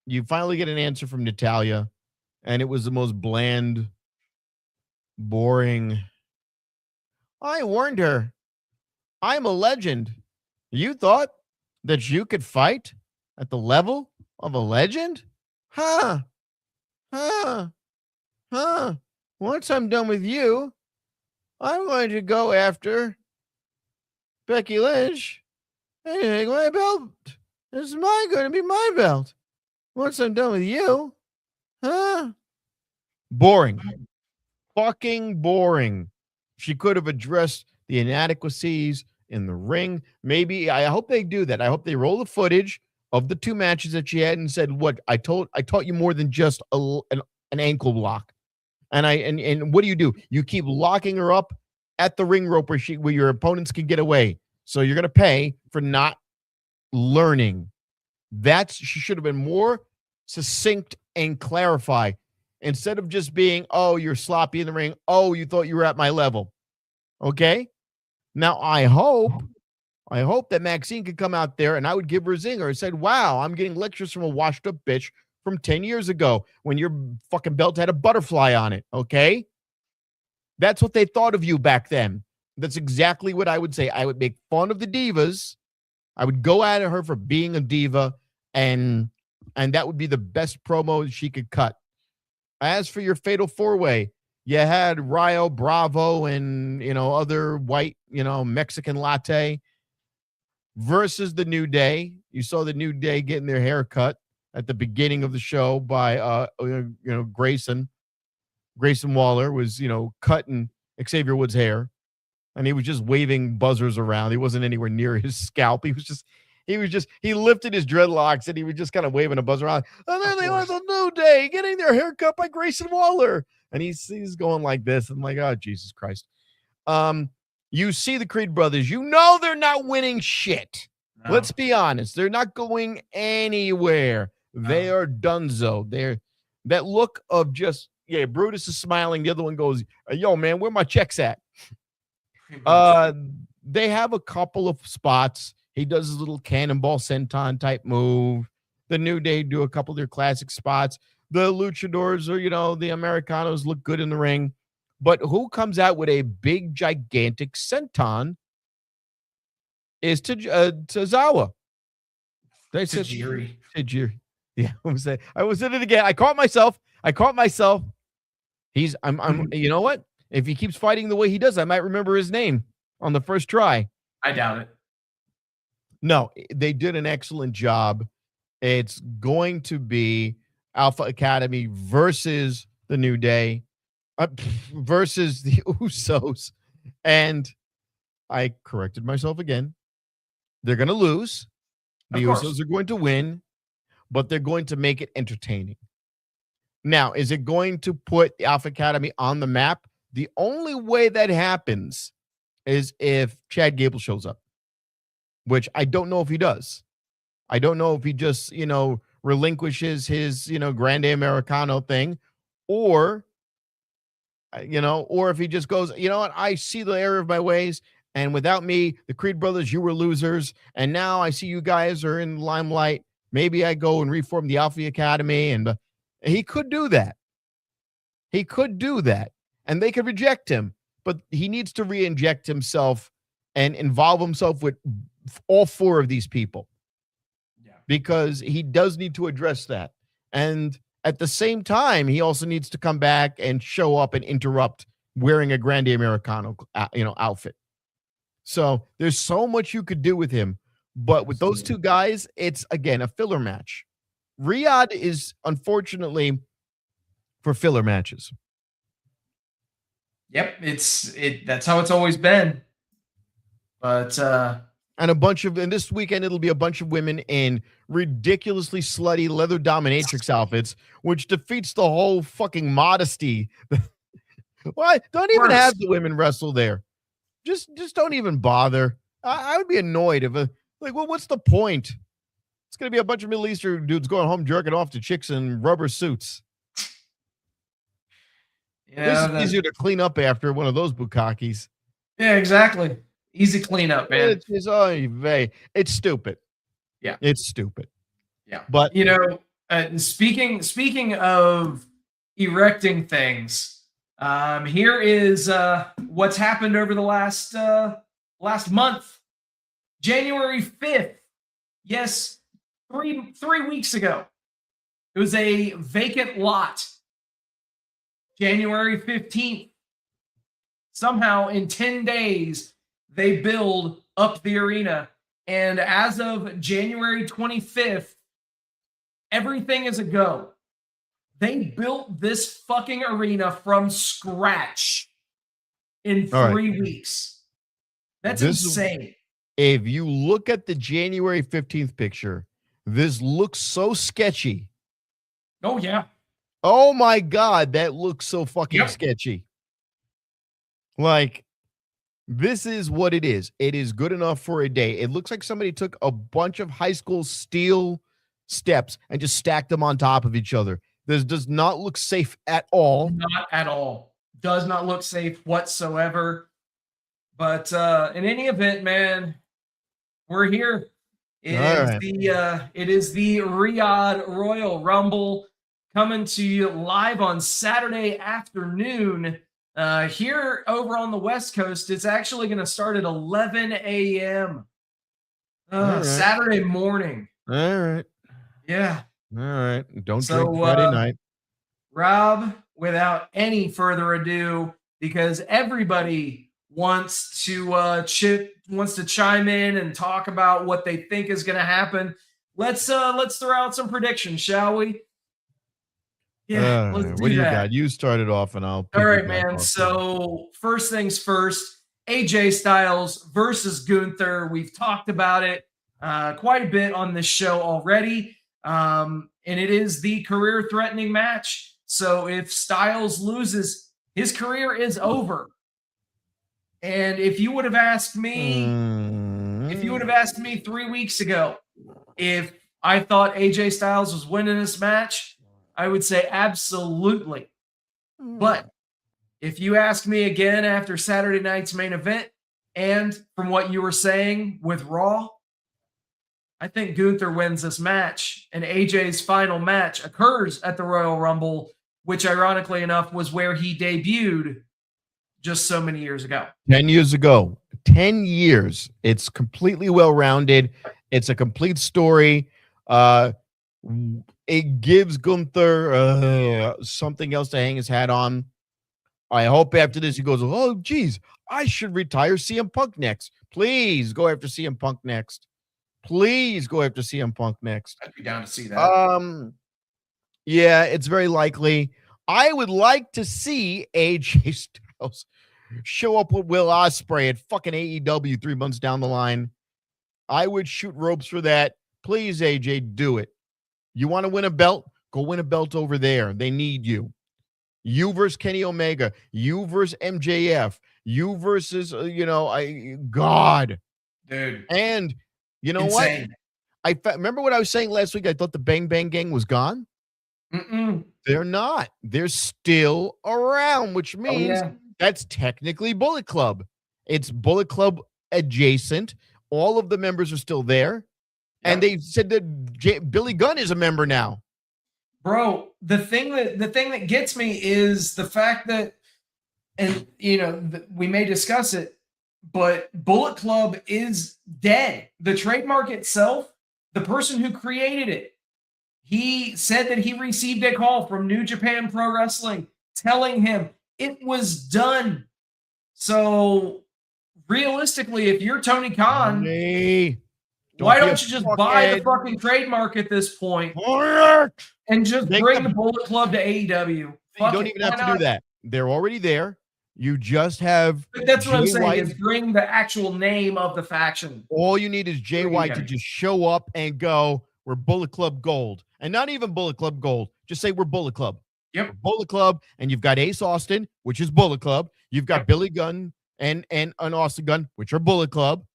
You finally get an answer from Natalya, and it was the most bland, boring. I warned her. I'm a legend. You thought that you could fight at the level of a legend? Huh. Once I'm done with you, I'm going to go after Becky Lynch and take my belt. This is going to be my belt. Once I'm done with you, boring. Fucking boring. She could have addressed the inadequacies in the ring. Maybe, I hope they do that. I hope they roll the footage of the 2 matches that she had and said, "What I taught you more than just an ankle block." And what do? You keep locking her up at the ring rope where your opponents can get away. So you're gonna pay for not learning. She should have been more succinct and clarify instead of just being, "Oh, you're sloppy in the ring. Oh, you thought you were at my level." Okay. Now I hope that Maxine could come out there and I would give her a zinger and said, "Wow, I'm getting lectures from a washed up bitch from 10 years ago when your fucking belt had a butterfly on it." Okay. That's what they thought of you back then. That's exactly what I would say. I would make fun of the divas. I would go at her for being a diva, and that would be the best promo she could cut. As for your fatal 4-way, you had Rio Bravo and, other white, Mexican latte versus the New Day. You saw the New Day getting their hair cut at the beginning of the show by, Grayson. Grayson Waller was, cutting Xavier Woods' hair, and he was just waving buzzers around. He wasn't anywhere near his scalp. He lifted his dreadlocks and he was just kind of waving a buzzer around. And then they are the New Day getting their hair cut by Grayson Waller. And he's going like this. I'm like, oh, Jesus Christ. You see the Creed brothers. They're not winning shit. No. Let's be honest. They're not going anywhere. No. They are donezo. They're that look of just, Brutus is smiling. The other one goes, "Yo, man, where my checks at?" They have a couple of spots. He does his little cannonball senton type move. The New Day do a couple of their classic spots. The luchadors or, the Americanos look good in the ring. But who comes out with a big, gigantic senton is Tozawa. Tajiri. Yeah, I was in it again. I caught myself. I'm you know what? If he keeps fighting the way he does, I might remember his name on the first try. I doubt it. No, they did an excellent job. It's going to be Alpha Academy versus the New Day, versus the Usos. And I corrected myself again. They're going to lose. The Usos are going to win, but they're going to make it entertaining. Now, is it going to put the Alpha Academy on the map? The only way that happens is if Chad Gable shows up, which I don't know if he does. I don't know if he just, relinquishes his, Grande Americano thing, or if he just goes, "You know what? I see the error of my ways. And without me, the Creed brothers, you were losers. And now I see you guys are in the limelight. Maybe I go and reform the Alpha Academy." And he could do that. And they could reject him, but he needs to re-inject himself and involve himself with all 4 of these people. Yeah. Because he does need to address that. And at the same time, he also needs to come back and show up and interrupt wearing a Grande Americano, outfit. So there's so much you could do with him, but with those 2 guys, it's again a filler match. Riyadh is unfortunately for filler matches. Yep, that's how it's always been. But And this weekend, it'll be a bunch of women in ridiculously slutty leather dominatrix outfits, which defeats the whole fucking modesty. Why? Don't even have the women wrestle there. Just don't even bother. I would be annoyed if what's the point? It's going to be a bunch of Middle Eastern dudes going home jerking off to chicks in rubber suits. Yeah, this is easier to clean up after one of those bukakis. Yeah, exactly. Easy cleanup, man. It's stupid. Yeah. It's stupid. Yeah. But speaking of erecting things, here is what's happened over the last month. January 5th. Yes, three weeks ago. It was a vacant lot. January 15th. Somehow in 10 days, they build up the arena. And as of January 25th, everything is a go. They built this fucking arena from scratch in 3 weeks. That's insane. If you look at the January 15th picture, this looks so sketchy. Oh, yeah. Oh, my God. That looks so fucking sketchy. Like, this is what it is. It is good enough for a day. It looks like somebody took a bunch of high school steel steps and just stacked them on top of each other. This does not look safe at all. Not at all. Does not look safe whatsoever. But in any event, man, we're here. It is the Riyadh Royal Rumble coming to you live on Saturday afternoon. Here over on the West Coast, it's actually going to start at 11 a.m. Saturday morning. All right. Yeah. All right. Don't drink Friday night. Rob, without any further ado, because everybody wants to chime in and talk about what they think is going to happen. Let's throw out some predictions, shall we? Yeah, let's do what do you that. got? You started off, and I'll. All right, man. So first things first, AJ Styles versus Gunther. We've talked about it quite a bit on this show already, and it is the career-threatening match. So if Styles loses, his career is over. And if you would have asked me, 3 weeks ago, if I thought AJ Styles was winning this match, I would say absolutely. But if you ask me again after Saturday night's main event, and from what you were saying with Raw, I think Gunther wins this match, and AJ's final match occurs at the Royal Rumble, which ironically enough was where he debuted just so many years ago. 10 years ago. 10 years. It's completely well-rounded. It's a complete story. It gives Gunther something else to hang his hat on. I hope after this he goes, oh, geez, I should retire CM Punk next. Please go after CM Punk next. Please go after CM Punk next. I'd be down to see that. Yeah, it's very likely. I would like to see AJ Styles show up with Will Ospreay at fucking AEW 3 months down the line. I would shoot ropes for that. Please, AJ, do it. You want to win a belt? Go win a belt over there. They need you. You versus Kenny Omega. You versus MJF. You versus, God. Dude. And you know insane. what? Remember what I was saying last week? I thought the Bang Bang Gang was gone. They're not. They're still around, which means that's technically Bullet Club. It's Bullet Club adjacent. All of the members are still there. And they said that Billy Gunn is a member now. Bro, the thing that gets me is the fact that, and we may discuss it, but Bullet Club is dead. The trademark itself, the person who created it, he said that he received a call from New Japan Pro Wrestling telling him it was done. So realistically, if you're Tony Khan, why don't you just buy the fucking trademark at this point and just bring the Bullet Club to AEW? You don't even have to do that. They're already there. You just have But that's what I'm Jay saying White. is bring the actual name of the faction. All you need is Jay White to just show up and go, we're Bullet Club Gold. And not even Bullet Club Gold. Just say we're Bullet Club. Yep. We're Bullet Club. And you've got Ace Austin, which is Bullet Club. You've got Billy Gunn and Austin Gunn, which are Bullet Club.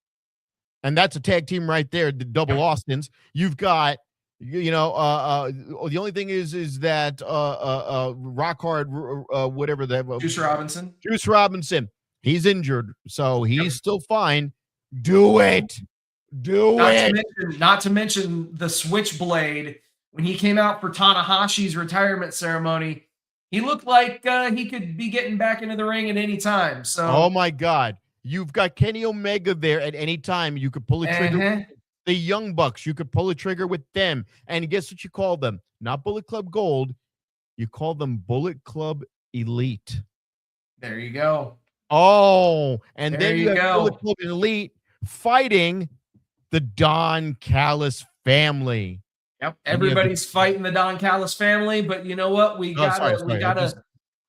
And that's a tag team right there, the double Austins. You've got, the only thing is that Rock Hard, whatever that Juice Robinson, he's injured, so he's still fine. Do it. Not to mention the Switchblade. When he came out for Tanahashi's retirement ceremony, he looked like he could be getting back into the ring at any time. So, oh my God, you've got Kenny Omega there at any time. You could pull a trigger. The Young Bucks, you could pull a trigger with them. And guess what you call them? Not Bullet Club Gold. You call them Bullet Club Elite. There you go. Oh, and there then you have Bullet Club Elite fighting the Don Callis family. Yep, everybody's fighting the Don Callis family, but you know what? We gotta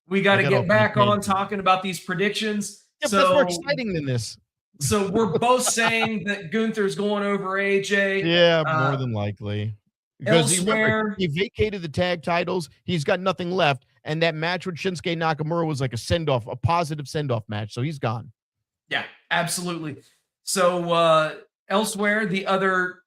get back on talking about these predictions. Yeah, so, that's more exciting than this. So we're both saying that Gunther's going over AJ. Yeah, more than likely. Because he vacated the tag titles. He's got nothing left. And that match with Shinsuke Nakamura was like a send-off, a positive send-off match. So he's gone. Yeah, absolutely. So elsewhere, the other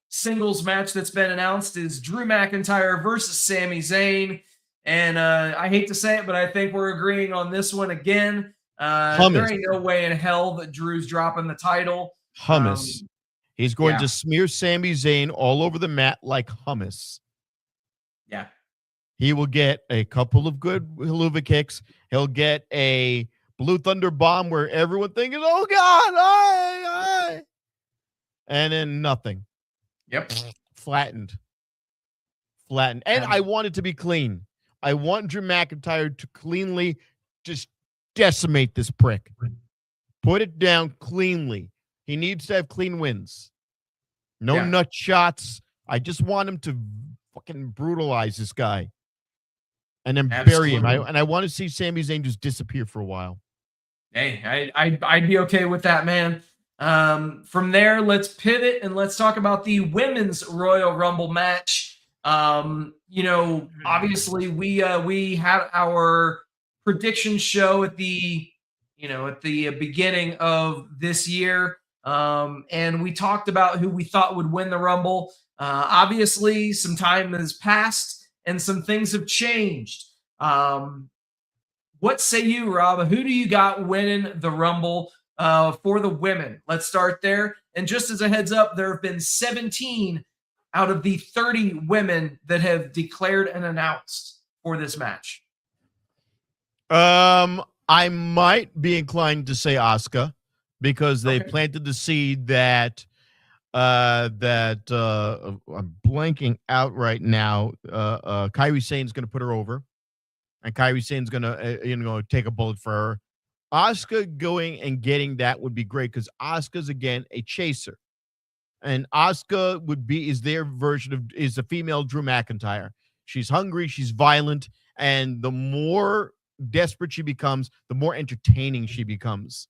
singles match that's been announced is Drew McIntyre versus Sami Zayn. And I hate to say it, but I think we're agreeing on this one again. There ain't no way in hell that Drew's dropping the title. Hummus. He's going to smear Sami Zayn all over the mat like hummus. Yeah. He will get a couple of good haluva kicks. He'll get a Blue Thunder bomb where everyone thinks, oh God, and then nothing. Yep. Flattened. And I want it to be clean. I want Drew McIntyre to cleanly just decimate this prick. Put it down cleanly. He needs to have clean wins. No nut shots. I just want him to fucking brutalize this guy. And then bury him. I want to see Sami Zayn just disappear for a while. Hey, I'd be okay with that, man. From there, let's pivot and let's talk about the women's Royal Rumble match. Obviously we had our prediction show at the beginning of this year. And we talked about who we thought would win the Rumble. Obviously some time has passed and some things have changed. What say you, Rob? Who do you got winning the Rumble for the women? Let's start there. And just as a heads up, there have been 17 out of the 30 women that have declared and announced for this match. I might be inclined to say Asuka because they planted the seed that I'm blanking out right now. Kairi Sane's going to put her over, and Kairi Sane's going to take a bullet for her. Asuka going and getting that would be great because Asuka's again a chaser, and Asuka is their version is a female Drew McIntyre. She's hungry, she's violent, and the more desperate she becomes, the more entertaining she becomes.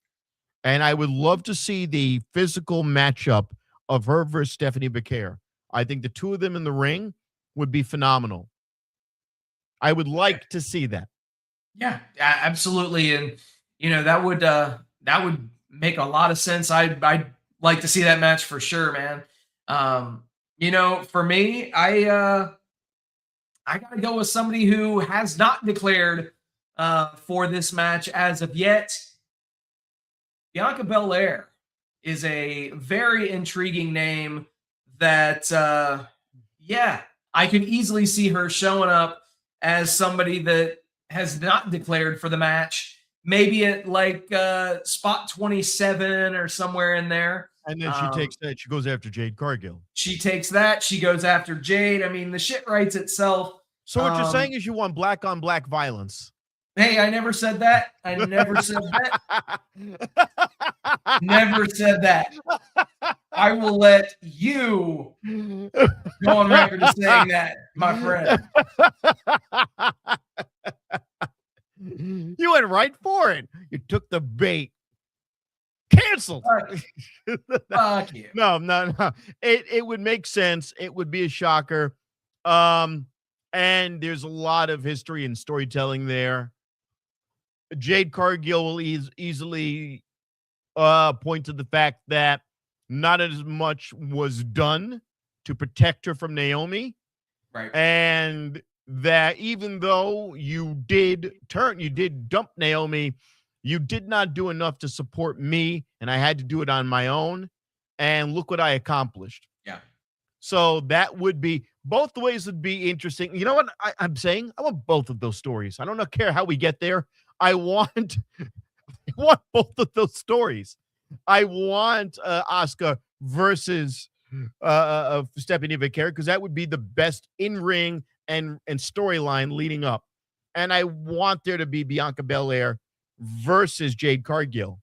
And I would love to see the physical matchup of her versus Stephanie Becerra. I think the two of them in the ring would be phenomenal. I would like to see that. Yeah, absolutely. And that would make a lot of sense. I'd like to see that match for sure, man. For me, I gotta go with somebody who has not declared for this match as of yet. Bianca Belair is a very intriguing name that, I could easily see her showing up as somebody that has not declared for the match, maybe at like spot 27 or somewhere in there. And then she takes that. She goes after Jade Cargill. She takes that. She goes after Jade. I mean, the shit writes itself. So what you're saying is you want black on black violence. Hey, I never said that. I never said that. Never said that. I will let you go on record as saying that, my friend. You went right for it. You took the bait. Canceled. Fuck you. No. It would make sense. It would be a shocker. And there's a lot of history and storytelling there. Jade Cargill will easily point to the fact that not as much was done to protect her from Naomi. Right. And that even though you did dump Naomi, you did not do enough to support me, and I had to do it on my own. And look what I accomplished. Yeah. So that would be, both the ways would be interesting. You know what I'm saying? I want both of those stories. I don't care how we get there. I want both of those stories. I want Asuka versus Stephanie Vaquer, because that would be the best in-ring and storyline leading up. And I want there to be Bianca Belair versus Jade Cargill.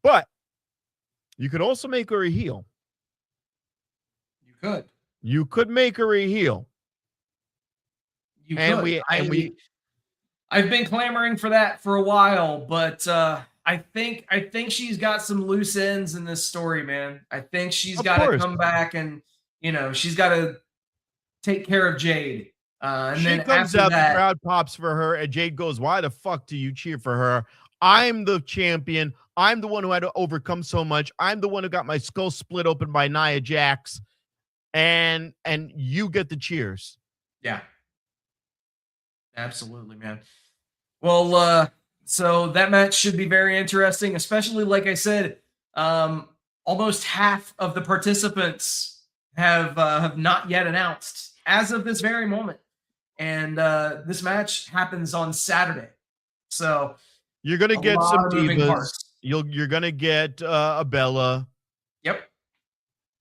But you could also make her a heel. You could make her a heel. I've been clamoring for that for a while, but I think she's got some loose ends in this story, man. I think she's got to come back and, she's got to take care of Jade. And she then comes after out, that, the crowd pops for her, and Jade goes, "Why the fuck do you cheer for her? I'm the champion. I'm the one who had to overcome so much. I'm the one who got my skull split open by Nia Jax, and you get the cheers." Yeah. Absolutely, man. Well, so that match should be very interesting, especially, like I said, almost half of the participants have not yet announced as of this very moment. And this match happens on Saturday. So you're going to get some divas. You're going to get a Bella. Yep.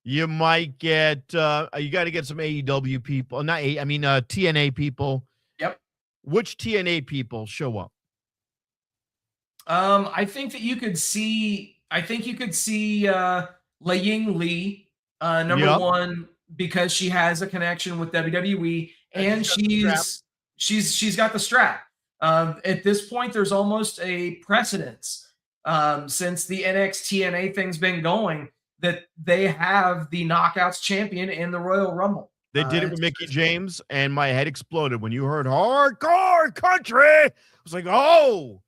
You might get you got to get some AEW people. TNA people. Yep. Which TNA people show up? I think you could see Lei Ying Lee, number one, because she has a connection with WWE, and she's got the strap. At this point, there's almost a precedence since the NXT TNA thing's been going that they have the Knockouts champion in the Royal Rumble. They did it with Mickie James, and my head exploded when you heard hardcore country. I was like, oh,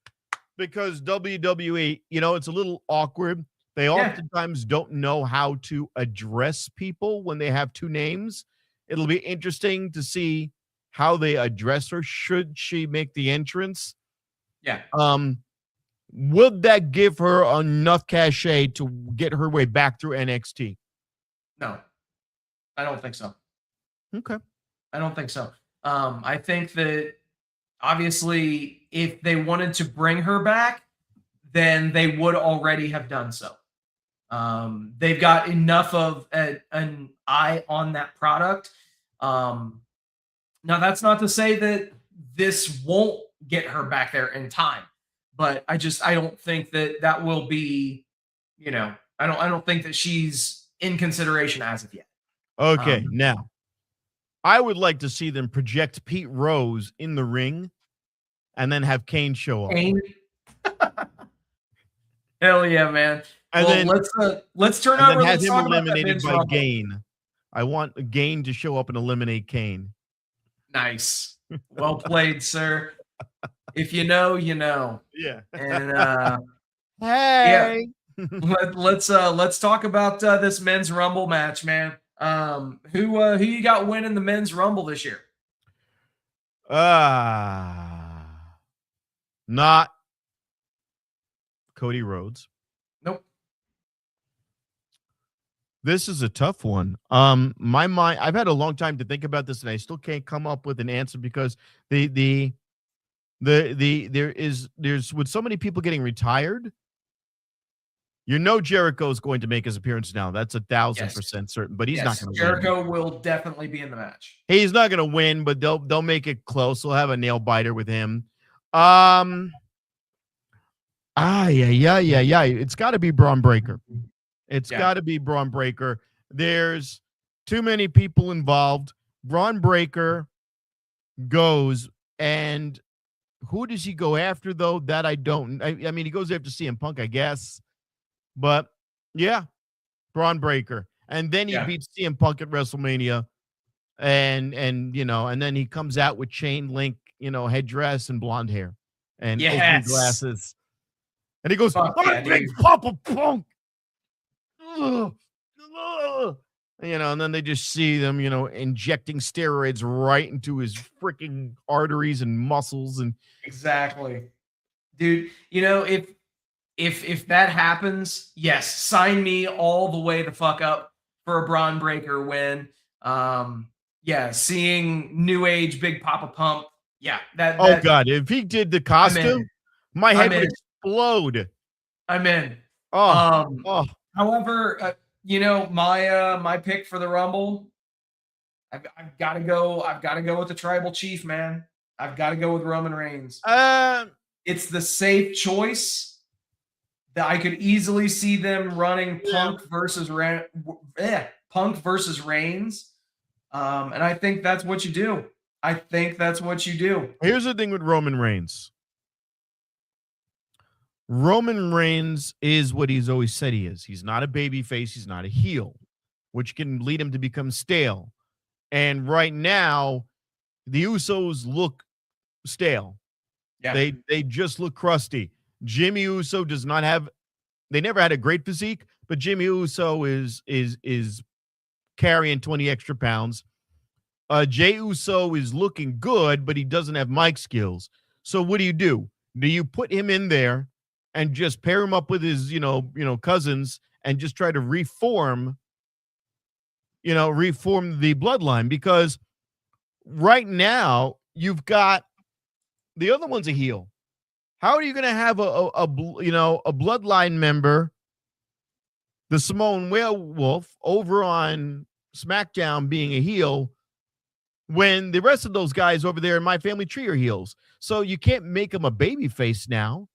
because WWE, it's a little awkward. They oftentimes don't know how to address people when they have two names. It'll be interesting to see how they address her. Should she make the entrance? Yeah. Would that give her enough cachet to get her way back through NXT? No, I don't think so. Okay. I don't think so. I think that obviously if they wanted to bring her back, then they would already have done so. They've got enough of an eye on that product. Now, that's not to say that this won't get her back there in time, but I don't think that will be, I don't think that she's in consideration as of yet. Okay. Now, I would like to see them project Pete Rose in the ring and then have Kane show up. Kane? Hell yeah, man. And then let's turn over. And have him eliminated by Gain. I want Gain to show up and eliminate Kane. Nice. Well played, sir. If you know, you know. Yeah. And hey. Yeah. Let's talk about this men's Rumble match, man. Who you got winning the men's Rumble this year? Not Cody Rhodes. Nope. This is a tough one. My mind, I've had a long time to think about this, and I still can't come up with an answer because there's with so many people getting retired. Jericho is going to make his appearance now. That's 1,000% certain, but he's not going to win. Jericho will definitely be in the match. He's not going to win, but they'll make it close. They'll have a nail biter with him. It's got to be Braun Breaker. It's got to be Braun Breaker. There's too many people involved. Braun Breaker goes and Who does he go after, though? That I don't. I mean, he goes after CM Punk, I guess. But, yeah, Braun Breaker. And then he Yeah. beats CM Punk at WrestleMania. And you know, and then he comes out with chain link, you know, headdress and blonde hair and Oakley Yes. glasses. And he goes, Fuck I'm yeah, a big dude. Papa Punk. Ugh, ugh. You know, and then they just see them, you know, injecting steroids right into his freaking arteries and muscles. And Exactly. Dude, you know, if that happens, yes, sign me all the way the fuck up for a Braun Breaker win. Yeah, seeing New Age Big Papa Pump. Yeah, oh that God, if he did the I'm in. costume, my I'm head would in. explode. I'm in. Oh, Um, oh, however, you know, my pick for the Rumble, I've got to go. I've got to go with the Tribal Chief, man. I've got to go with Roman Reigns. uh, It's the safe choice that I could easily see them running yeah. Punk versus Reigns. And I think that's what you do. I think that's what you do. Here's the thing with Roman Reigns. Roman Reigns is what he's always said he is. He's not a baby face. He's not a heel, which can lead him to become stale. And right now, the Usos look stale. Yeah. They just look crusty. Jimmy Uso does not have. They never had a great physique, but Jimmy Uso is carrying 20 extra pounds. Jey Uso is looking good, but he doesn't have mic skills. So what do? Do you put him in there and just pair him up with his, cousins and just try to reform the bloodline? Because right now you've got the other one's a heel. How are you going to have a bloodline member, the Samoan Werewolf, over on SmackDown being a heel when the rest of those guys over there in My Family Tree are heels? So you can't make him a baby face now.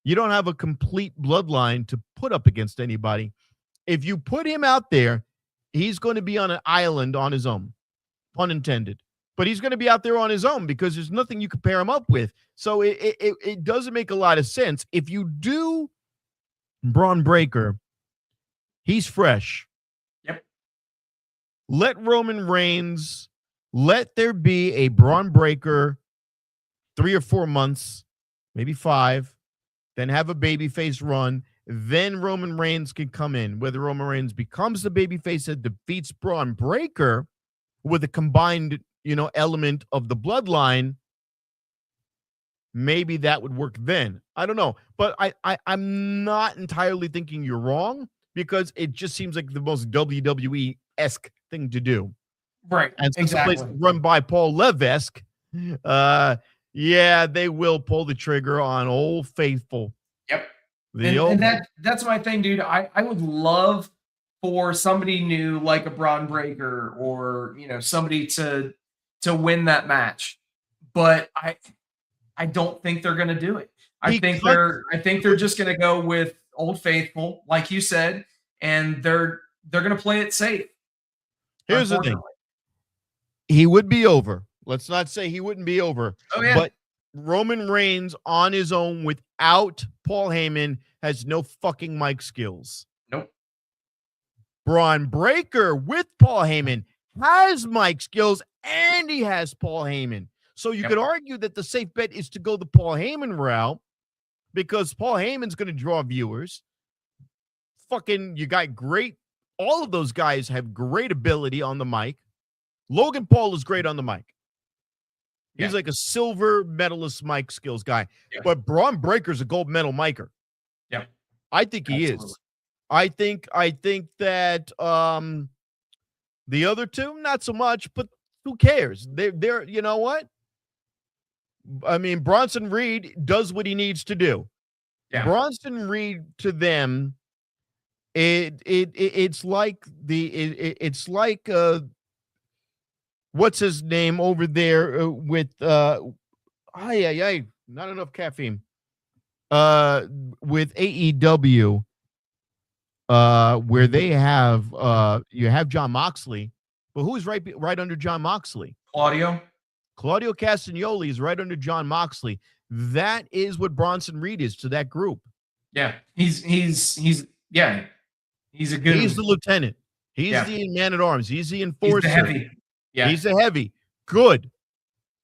You don't have a complete bloodline to put up against anybody. If you put him out there, he's going to be on an island on his own, pun intended. But he's going to be out there on his own because there's nothing you can pair him up with. So it doesn't make a lot of sense. If you do Braun Breaker, he's fresh. Yep. Let Roman Reigns, let there be a Braun Breaker 3 or 4 months, maybe 5, then have a babyface run. Then Roman Reigns can come in. Whether Roman Reigns becomes the babyface that defeats Braun Breaker with a combined, element of the bloodline, maybe that would work then. I don't know. But I'm not entirely thinking you're wrong because it just seems like the most WWE-esque thing to do. Right. And since exactly. the place run by Paul Levesque, yeah, they will pull the trigger on Old Faithful. Yep. And that's my thing, dude. I would love for somebody new like a Braun Breaker or somebody to win that match, but I don't think they're going to do it. I think they're just going to go with Old Faithful, like you said, and they're going to play it safe. Here's the thing. He would be over. Let's not say he wouldn't be over. Oh, yeah. But Roman Reigns on his own without Paul Heyman has no fucking mic skills. Nope. Braun Breaker with Paul Heyman has mic skills and he has Paul Heyman. So you could argue that the safe bet is to go the Paul Heyman route because Paul Heyman's going to draw viewers. Fucking, you got all of those guys have great ability on the mic. Logan Paul is great on the mic. He's like a silver medalist mic skills guy. Yeah. But Braun Breaker's a gold medal micer. Yeah. I think he is. I think that the other two, not so much, but who cares? They're you know what? I mean, Bronson Reed does what he needs to do. Yeah. Bronson Reed to them, it's like what's his name over there with not enough caffeine. With AEW, where they have you have Jon Moxley, but who's right under Jon Moxley? Claudio. Claudio Castagnoli is right under John Moxley. That is what Bronson Reed is to that group. Yeah, he's yeah, he's a good. He's the lieutenant. He's the man at arms. He's the enforcer. He's the heavy. Yeah, he's the heavy. Good.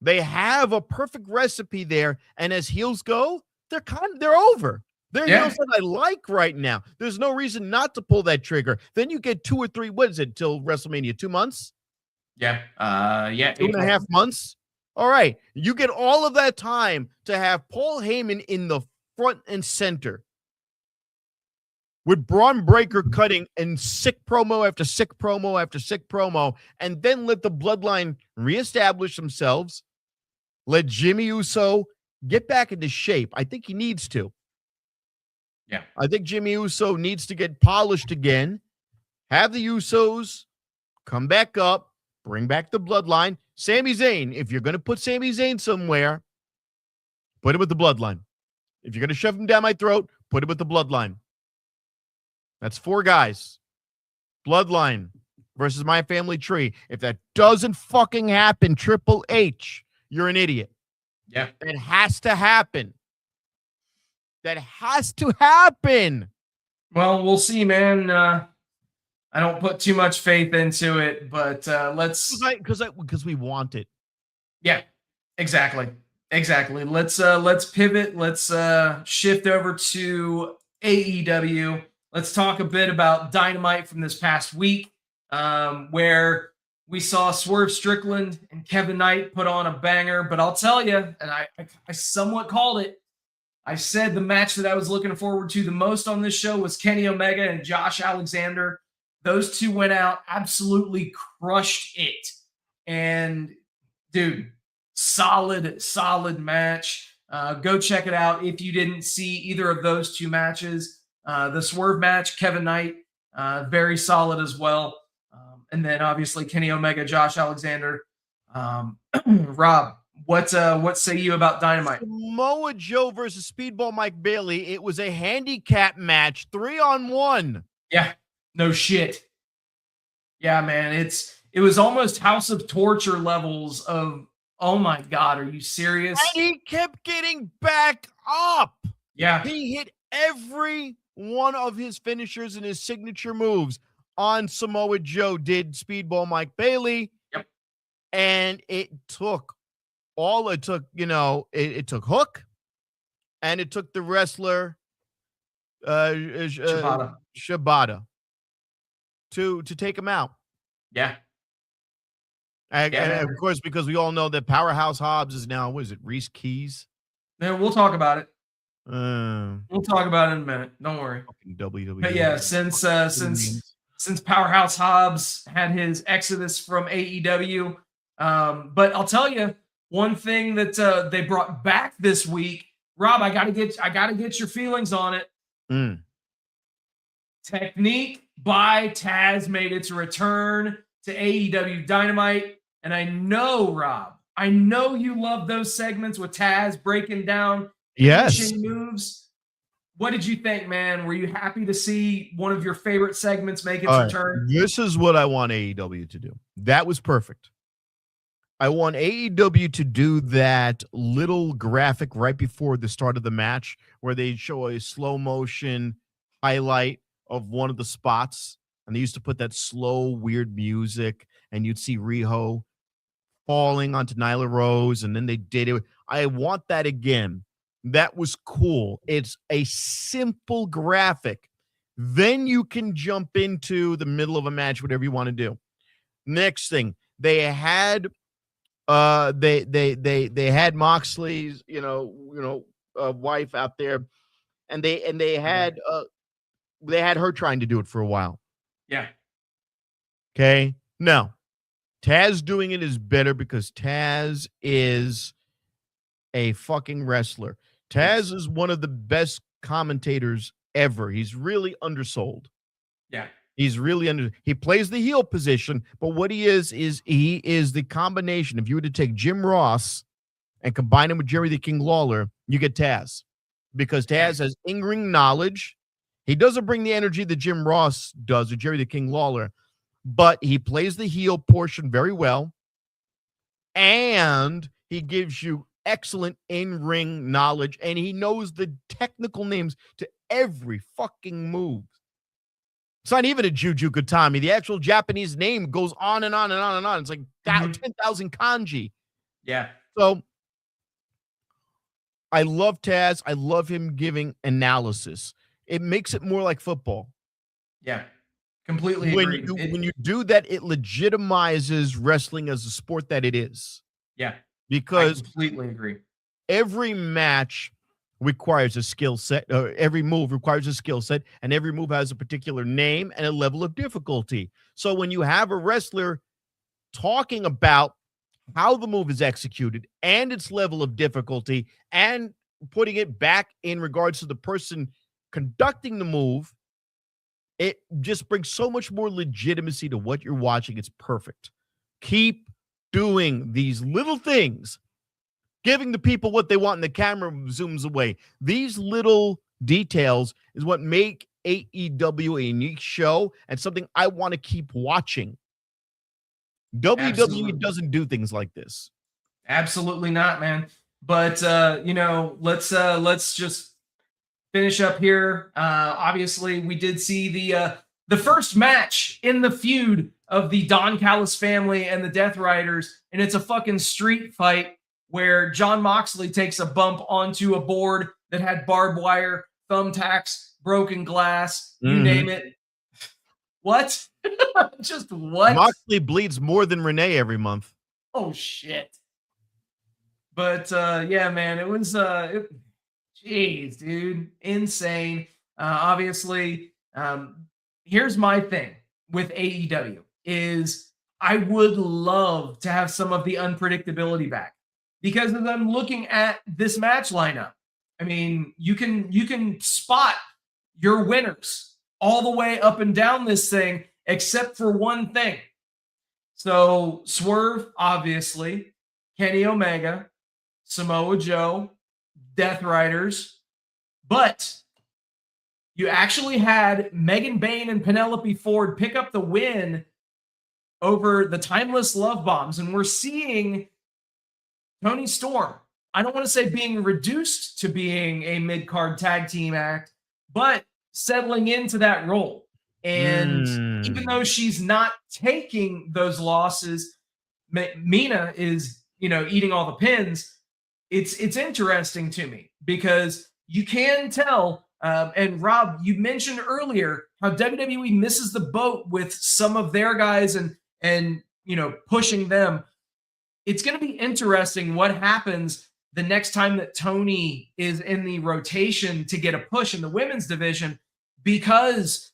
They have a perfect recipe there, and as heels go, they're over. They're heels that I like right now. There's no reason not to pull that trigger. Then you get 2 or 3. What is it till WrestleMania? 2 months? Yeah. 2.5 months. All right. You get all of that time to have Paul Heyman in the front and center, with Braun Breaker cutting and sick promo after sick promo after sick promo, and then let the Bloodline reestablish themselves. Let Jimmy Uso get back into shape. I think he needs to. Yeah. I think Jimmy Uso needs to get polished again. Have the Usos come back up, bring back the Bloodline. Sami Zayn, if you're going to put Sami Zayn somewhere, put him with the Bloodline. If you're going to shove him down my throat, put him with the Bloodline. That's 4 guys. Bloodline versus My Family Tree. If that doesn't fucking happen, Triple H, you're an idiot. Yeah. That has to happen. That has to happen. Well, we'll see, man. I don't put too much faith into it, but let's because we want it. Yeah, exactly. Let's pivot. Let's shift over to AEW. Let's talk a bit about Dynamite from this past week, where we saw Swerve Strickland and Kevin Knight put on a banger. But I'll tell you, and I somewhat called it. I said the match that I was looking forward to the most on this show was Kenny Omega and Josh Alexander. Those two went out, absolutely crushed it. And, dude, solid match. Go check it out if you didn't see either of those two matches. The Swerve match, Kevin Knight, very solid as well. And then, obviously, Kenny Omega, Josh Alexander. Rob, what say you about Dynamite? Samoa Joe versus Speedball Mike Bailey. It was a handicap match, 3-on-1. Yeah. No shit. Yeah, man. It was almost House of Torture levels of, oh my God, are you serious? And he kept getting back up. Yeah. He hit every one of his finishers and his signature moves on Samoa Joe, did Speedball Mike Bailey. Yep. And it took Hook, and it took the wrestler Shibata. To take him out. Yeah. And of course, because we all know that Powerhouse Hobbs is now, what is it, Reese Keys? Man, we'll talk about it. We'll talk about it in a minute. Don't worry. WWE. But yeah, since Powerhouse Hobbs had his exodus from AEW, but I'll tell you one thing that they brought back this week. Rob, I gotta get your feelings on it. Technique by Taz made its return to AEW Dynamite. And I know, Rob, you love those segments with Taz breaking down finishing moves. What did you think, man? Were you happy to see one of your favorite segments make its return? This is what I want AEW to do. That was perfect. I want AEW to do that little graphic right before the start of the match where they show a slow motion highlight of one of the spots, and they used to put that slow, weird music, and you'd see Riho falling onto Nyla Rose, and then they did it. I want that again. That was cool. It's a simple graphic. Then you can jump into the middle of a match, whatever you want to do. Next thing, they had they had Moxley's wife out there, and they had her trying to do it for a while. Yeah. Okay. No. Taz doing it is better because Taz is a fucking wrestler. Taz is one of the best commentators ever. He's really undersold. Yeah. He's really he plays the heel position, but what he is he is the combination. If you were to take Jim Ross and combine him with Jerry the King Lawler, you get Taz. Because Taz has in-ring knowledge. He doesn't bring the energy that Jim Ross does with Jerry the King Lawler, but he plays the heel portion very well. and he gives you excellent in-ring knowledge, and he knows the technical names to every fucking move. It's not even a Juju Gatami. The actual Japanese name goes on and on and on and on. It's like 10,000 kanji. Yeah. So I love Taz. I love him giving analysis. It makes it more like football. Yeah. Completely When agree. when you do that, it legitimizes wrestling as a sport that it is. Yeah. I Because completely agree. every match requires a skill set. Every move requires a skill set, and every move has a particular name and a level of difficulty. So when you have a wrestler talking about how the move is executed and its level of difficulty and putting it back in regards to the person conducting the move, it just brings so much more legitimacy to what you're watching. It's perfect. Keep doing these little things, giving the people what they want, and the camera zooms away. These little details is what make AEW a unique show and something I want to keep watching. WWE Absolutely. doesn't do things like this. Absolutely not, man. But let's just finish up here. Obviously, we did see the first match in the feud of the Don Callis family and the Death Riders, and it's a fucking street fight where John Moxley takes a bump onto a board that had barbed wire, thumbtacks, broken glass, you name it. What? Just what? Moxley bleeds more than Renee every month. Oh shit. But yeah, man, it was jeez, dude, insane. Obviously, here's my thing with AEW is I would love to have some of the unpredictability back because as I'm looking at this match lineup, I mean, you can spot your winners all the way up and down this thing, except for one thing. So Swerve, obviously, Kenny Omega, Samoa Joe, Death Riders, but you actually had Megan Bayne and Penelope Ford pick up the win over the Timeless Love Bombs, and we're seeing Toni Storm. I don't want to say being reduced to being a mid-card tag team act, but settling into that role. And even though she's not taking those losses, Mina is, eating all the pins. It's interesting to me because you can tell. And Rob, you mentioned earlier how WWE misses the boat with some of their guys and pushing them. It's going to be interesting what happens the next time that Toni is in the rotation to get a push in the women's division, because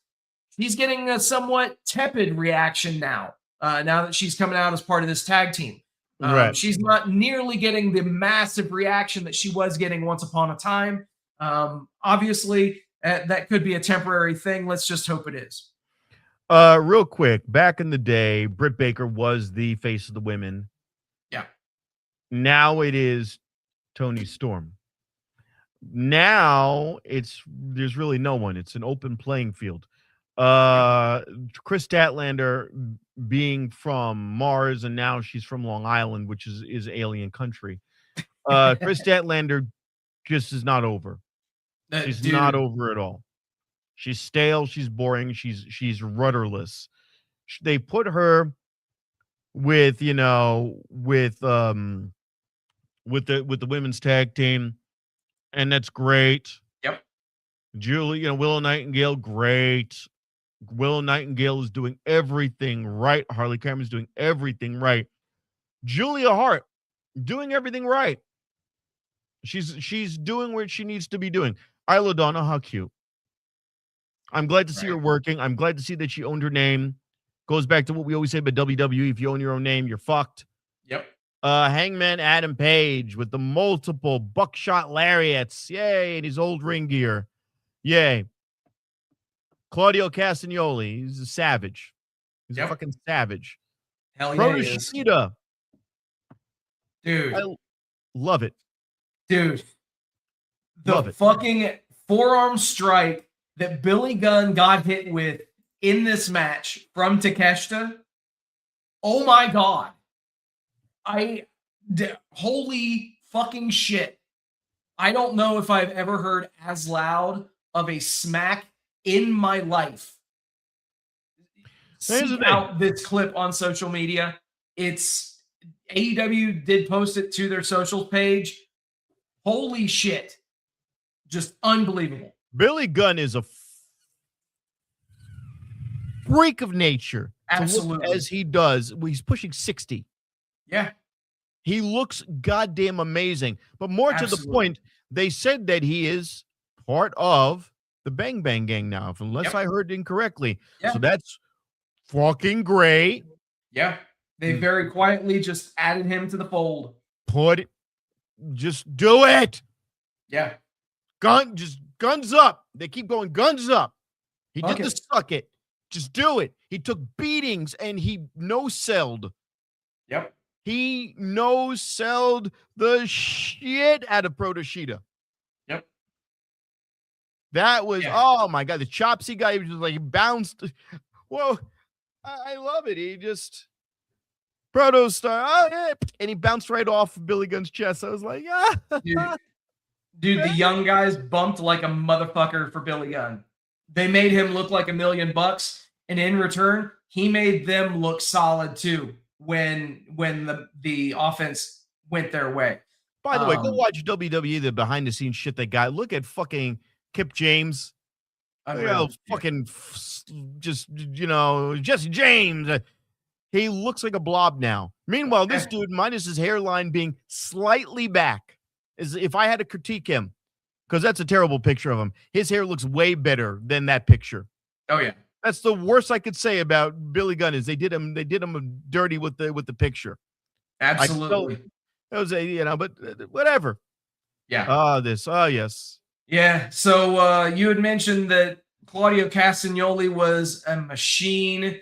she's getting a somewhat tepid reaction now that she's coming out as part of this tag team. Right. She's not nearly getting the massive reaction that she was getting once upon a time. Obviously, that could be a temporary thing. Let's just hope it is. Real quick, back in the day, Britt Baker was the face of the women. Yeah. Now it is Toni Storm. Now there's really no one. It's an open playing field. Chris Statlander being from Mars and now she's from Long Island, which is alien country. Chris Statlander just is not over. She's not over at all. She's stale. She's boring. She's rudderless. They put her with the women's tag team, and that's great. Yep. Julie, Willow Nightingale, great. Willow Nightingale is doing everything right. Harley Cameron's doing everything right. Julia Hart doing everything right. She's doing what she needs to be doing. Isla Donna, how cute. I'm glad to see her working. I'm glad to see that she owned her name. Goes back to what we always say about WWE. If you own your own name, you're fucked. Yep. Hangman Adam Page with the multiple buckshot lariats. Yay. And his old ring gear. Yay. Claudio Castagnoli. He's a savage. He's a fucking savage. Hell yeah, he is. Shida. Dude. I love it. Dude. The fucking forearm strike that Billy Gunn got hit with in this match from Takeshita. Oh my God. I Holy fucking shit. I don't know if I've ever heard as loud of a smack in my life. Here's the Seek thing. out this clip on social media. It's AEW did post it to their social page. Holy shit. Just unbelievable. Billy Gunn is a freak of nature. Absolutely. As he does. He's pushing 60. Yeah. He looks goddamn amazing. But more to the point, they said that he is part of the Bang Bang Gang now, unless I heard incorrectly. Yeah. So that's fucking great. Yeah. They very quietly just added him to the fold. Just do it. Yeah. Guns up. They keep going guns up. He Fuck did the suck it. Just do it. He took beatings and he no-selled. Yep. He no-selled the shit out of Protoshita. Yep. That was, oh my God, the chopsy guy, he was just like, he bounced. Whoa, I love it. He just, Proto star, oh yeah, and he bounced right off Billy Gunn's chest. I was like, Dude, the young guys bumped like a motherfucker for Billy Gunn. They made him look like $1 million, and in return, he made them look solid too when the offense went their way. By the way, go watch WWE, the behind the scenes shit they got. Look at fucking Kip James. Fucking just, Jesse James. He looks like a blob now. Meanwhile, this dude, minus his hairline being slightly back, is if I had to critique him, because that's a terrible picture of him. His hair looks way better than that picture. Oh yeah, that's the worst I could say about Billy Gunn is they did him dirty with the picture. Absolutely, that was but whatever. Yeah. Yes. Yeah. So you had mentioned that Claudio Castagnoli was a machine.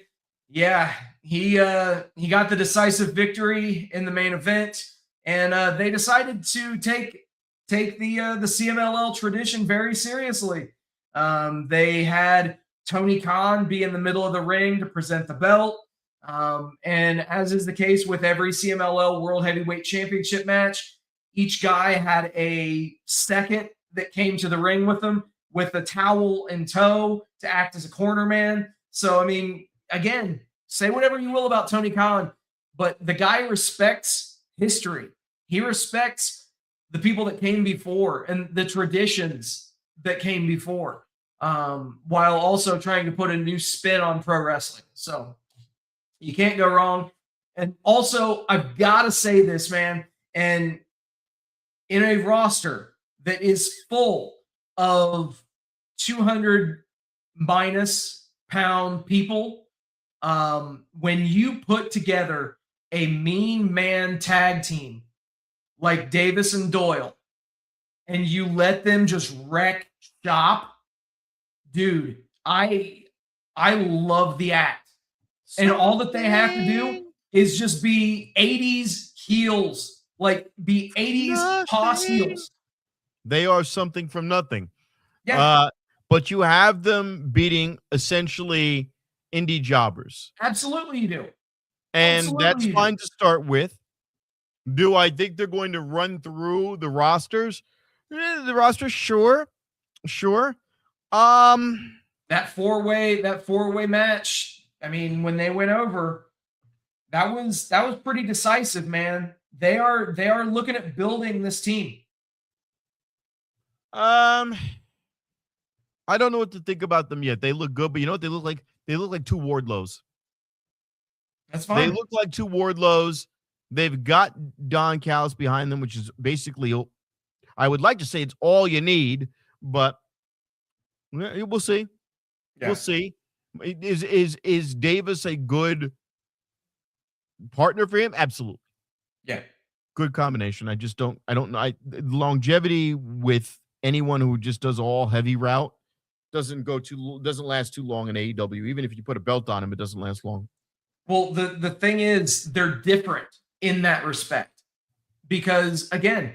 Yeah, he got the decisive victory in the main event, and they decided to take the CMLL tradition very seriously. They had Tony Khan be in the middle of the ring to present the belt. And as is the case with every CMLL World Heavyweight Championship match, each guy had a second that came to the ring with them with a towel in tow to act as a corner man. So, I mean, again, say whatever you will about Tony Khan, but the guy respects history. He respects the people that came before and the traditions that came before, while also trying to put a new spin on pro wrestling. So you can't go wrong. And also, I've got to say this, man, and in a roster that is full of 200 minus pound people, when you put together a mean man tag team like Davis and Doyle, and you let them just wreck shop, dude, I love the act. And all that they have to do is just be 80s heels, like be 80s toss heels. They are something from nothing. Yeah. But you have them beating essentially indie jobbers. Absolutely you do. And that's fine to start with. Do I think they're going to run through the rosters? The rosters, sure. That four-way match, I mean, when they went over, that was pretty decisive, man. They are looking at building this team. I don't know what to think about them yet. They look good, but you know what they look like? They look like two Wardlows. That's fine. They look like two Wardlows. They've got Don Callis behind them, which is basically, I would like to say it's all you need, but we'll see. Yeah. We'll see. Is Davis a good partner for him? Absolutely. Yeah. Good combination. I don't know. Longevity with anyone who just does all heavy route doesn't last too long in AEW. Even if you put a belt on him, it doesn't last long. Well, the thing is, they're different in that respect because, again,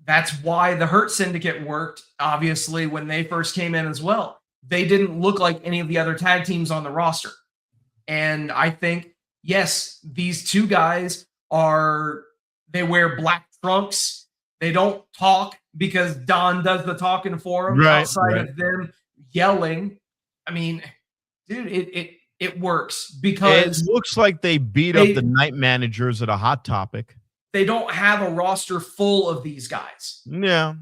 that's why the Hurt Syndicate worked, obviously, when they first came in as well. They didn't look like any of the other tag teams on the roster. And I think, yes, these two guys are They wear black trunks. They don't talk because Don does the talking for them outside of them yelling. I mean, dude, it works because it looks like they beat up the night managers at a Hot Topic. They don't have a roster full of these guys. Yeah.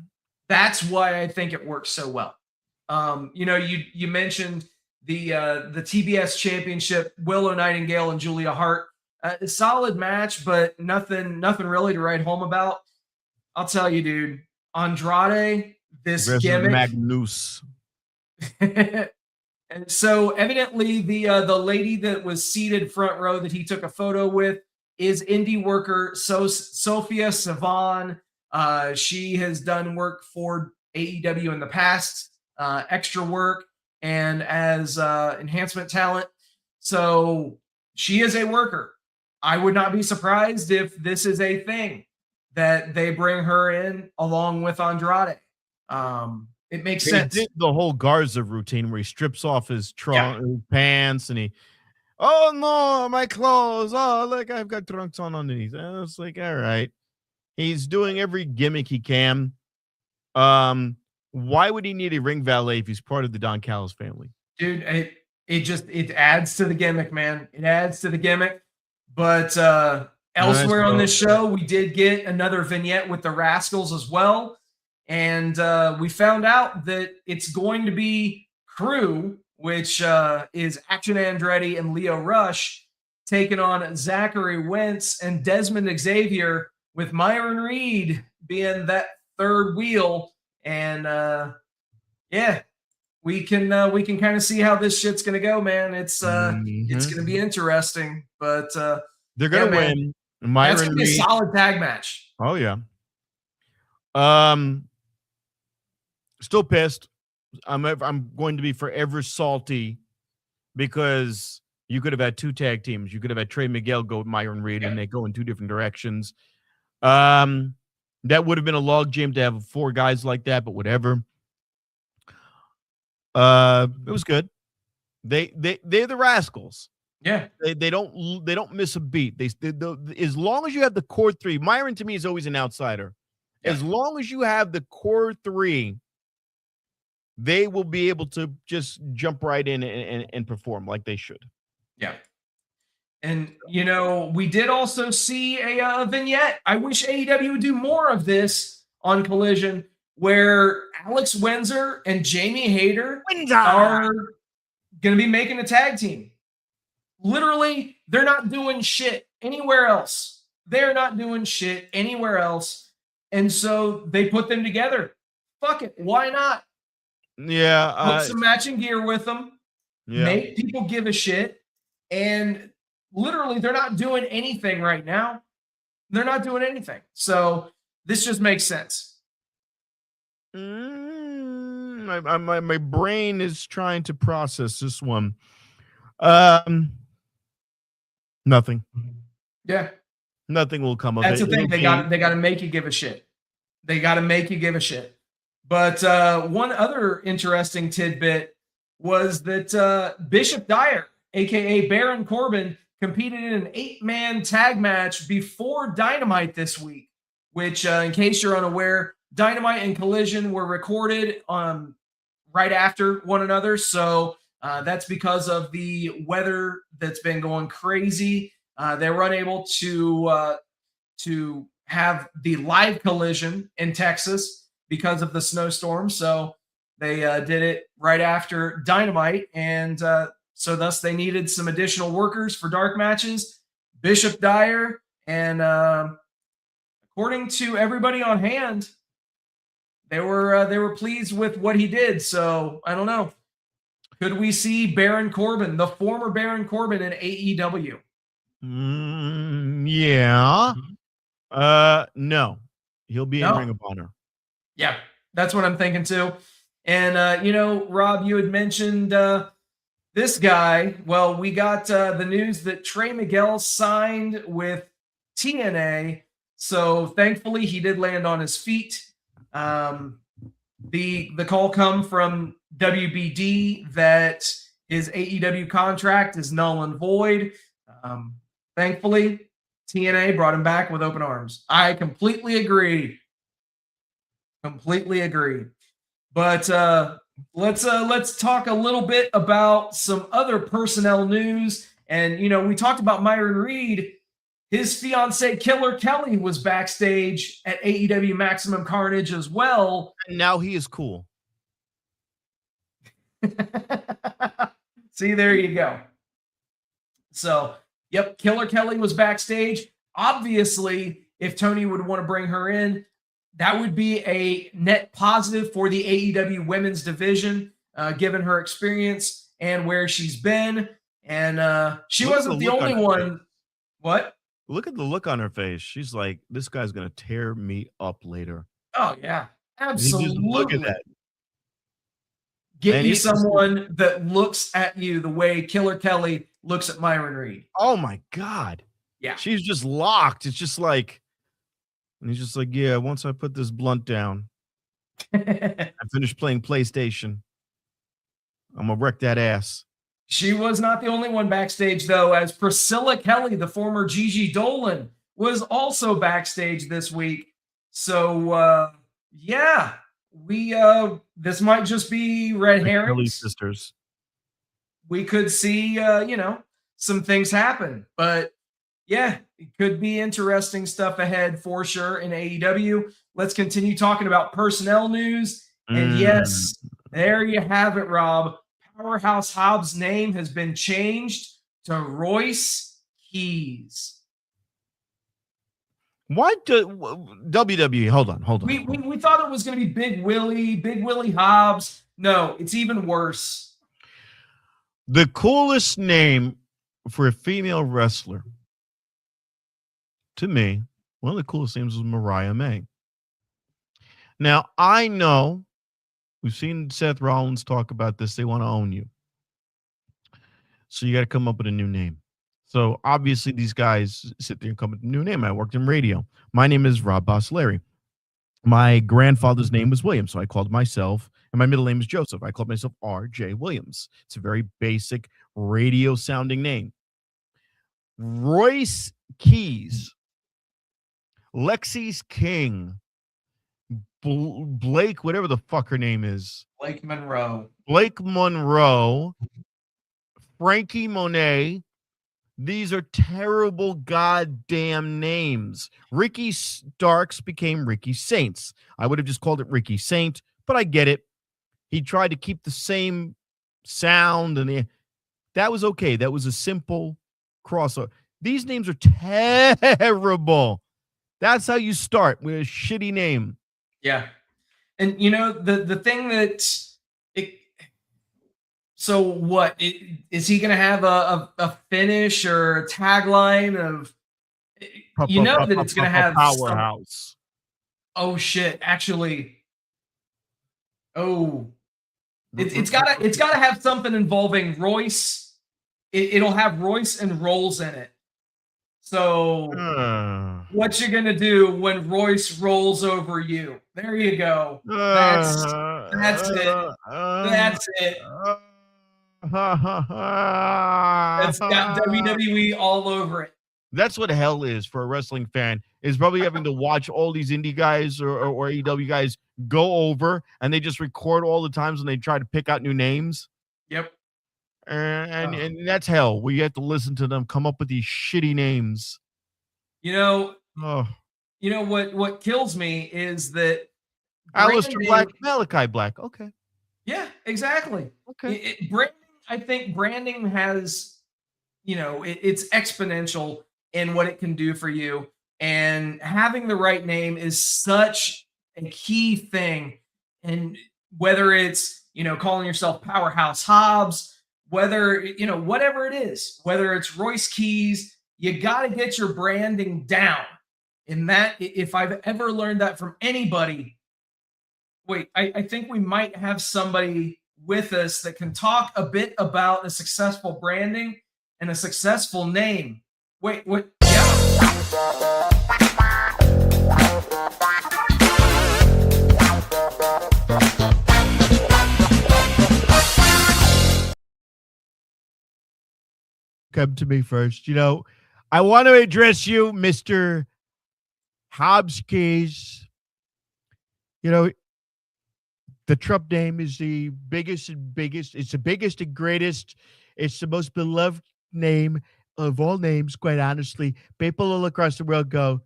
That's why I think it works so well. You mentioned the TBS championship, Willow Nightingale and Julia Hart. A solid match, but nothing really to write home about. I'll tell you, dude. Andrade, this gimmick. Magnus. And so evidently the lady that was seated front row that he took a photo with is indie worker Sophia Savan. She has done work for AEW in the past, extra work, and as enhancement talent. So she is a worker. I would not be surprised if this is a thing that they bring her in along with Andrade. It makes sense. He did the whole Garza routine where he strips off his pants and oh no, my clothes. Oh, look, I've got trunks on underneath. And it's like, all right. He's doing every gimmick he can. Why would he need a ring valet if he's part of the Don Callis family? Dude, it adds to the gimmick, man. It adds to the gimmick. But elsewhere on this show, we did get another vignette with the Rascals as well. And we found out that it's going to be Crew, which is Action Andretti and Leo Rush, taking on Zachary Wentz and Desmond Xavier, with Myron Reed being that third wheel. And we can kind of see how this shit's gonna go, man. It's gonna be interesting, but they're gonna win. That's gonna be a solid tag match. Oh yeah. Still pissed. I'm going to be forever salty because you could have had two tag teams. You could have had Trey Miguel go with Myron Reed, and they go in two different directions. That would have been a log jam to have four guys like that, but whatever. It was good. They're the Rascals. Yeah. They don't miss a beat. They as long as you have the core three. Myron to me is always an outsider. Yeah. As long as you have the core three, they will be able to just jump right in and perform like they should. Yeah. And, we did also see a vignette. I wish AEW would do more of this on Collision, where Alex Windsor and Jamie Hayter are going to be making a tag team. Literally, they're not doing shit anywhere else. They're not doing shit anywhere else. And so they put them together. Fuck it. Why not? Yeah. Put some matching gear with them. Yeah. Make people give a shit. And literally, they're not doing anything right now. They're not doing anything. So this just makes sense. My brain is trying to process this one. Nothing. Yeah. Nothing will come of it. That's the thing. They got to make you give a shit. They got to make you give a shit. But one other interesting tidbit was that Bishop Dyer, a.k.a. Baron Corbin, competed in an 8-man tag match before Dynamite this week, which, in case you're unaware, Dynamite and Collision were recorded right after one another. So that's because of the weather that's been going crazy. They were unable to have the live Collision in Texas because of the snowstorm. So they did it right after Dynamite. And so thus they needed some additional workers for dark matches. Bishop Dyer, and according to everybody on hand, they were pleased with what he did. So I don't know. Could we see Baron Corbin, the former Baron Corbin, in AEW? Yeah. No. He'll be in Ring of Honor. Yeah, that's what I'm thinking too. And Rob, you had mentioned this guy. Well, we got the news that Trey Miguel signed with TNA. So thankfully he did land on his feet. The call come from WBD that his AEW contract is null and void. Thankfully, TNA brought him back with open arms. I completely agree. Completely agree. But let's talk a little bit about some other personnel news. And we talked about Myron Reed. His fiance Killer Kelly was backstage at AEW Maximum Carnage as well. And now he is cool. See, there you go. So, yep, Killer Kelly was backstage. Obviously, if Tony would want to bring her in, that would be a net positive for the AEW women's division, given her experience and where she's been. And she wasn't the only one. What? Look at the look on her face. She's like, this guy's going to tear me up later. Oh, yeah. Absolutely. Look at that. Get you someone that looks at you the way Killer Kelly looks at Myron Reed. Oh, my God. Yeah. She's just locked. It's just like, and he's just like, yeah, once I put this blunt down, I finish playing PlayStation, I'm going to wreck that ass. She was not the only one backstage, though, as Priscilla Kelly, the former Gigi Dolan, was also backstage this week. So, yeah, this might just be red herrings. Kelly sisters. We could see, some things happen. But, yeah, it could be interesting stuff ahead for sure in AEW. Let's continue talking about personnel news. And, yes, there you have it, Rob. Powerhouse Hobbs' name has been changed to Royce Keys. What WWE? Hold on. We thought it was going to be Big Willie Hobbs. No, it's even worse. The coolest name for a female wrestler, to me, one of the coolest names was Mariah May. Now, I know we've seen Seth Rollins talk about this. They want to own you. So you got to come up with a new name. So obviously these guys sit there and come up with a new name. I worked in radio. My name is Rob Boslary. My grandfather's name was Williams, so I called myself, and my middle name is Joseph. I called myself R.J. Williams. It's a very basic radio-sounding name. Royce Keys, Lexi's King, Blake, whatever the fuck her name is. Blake Monroe, Frankie Monet. These are terrible goddamn names. Ricky Starks became Ricky Saints. I would have just called it Ricky Saint, but I get it. He tried to keep the same sound, and that was okay. That was a simple crossover. These names are terrible. That's how you start with a shitty name. Yeah. And the thing that so what is he going to have a finish or a tagline of that it's going to have powerhouse. Oh shit, actually. Oh. It's got to have something involving Royce. It'll have Royce and Rolls in it. So what you gonna do when Royce rolls over you? There you go. That's it. That's it. That's got WWE all over it. That's what hell is for a wrestling fan, is probably having to watch all these indie guys or AEW guys go over, and they just record all the times when they try to pick out new names. Yep. And that's hell, where you have to listen to them come up with these shitty names. What kills me is that Aleister Black, Malachi Black. Okay. Yeah, exactly. Okay. I think branding has, it's exponential in what it can do for you. And having the right name is such a key thing. And whether it's, calling yourself Powerhouse Hobbs, whether, whatever it is, whether it's Royce Keys, you got to get your branding down. And that, if I've ever learned that from anybody, I think we might have somebody with us that can talk a bit about a successful branding and a successful name. Yeah. Come to me first. I want to address you, Mr. Hobbs Keys. You know, the Trump name is the biggest and biggest. It's the biggest and greatest. It's the most beloved name of all names, quite honestly. People all across the world go,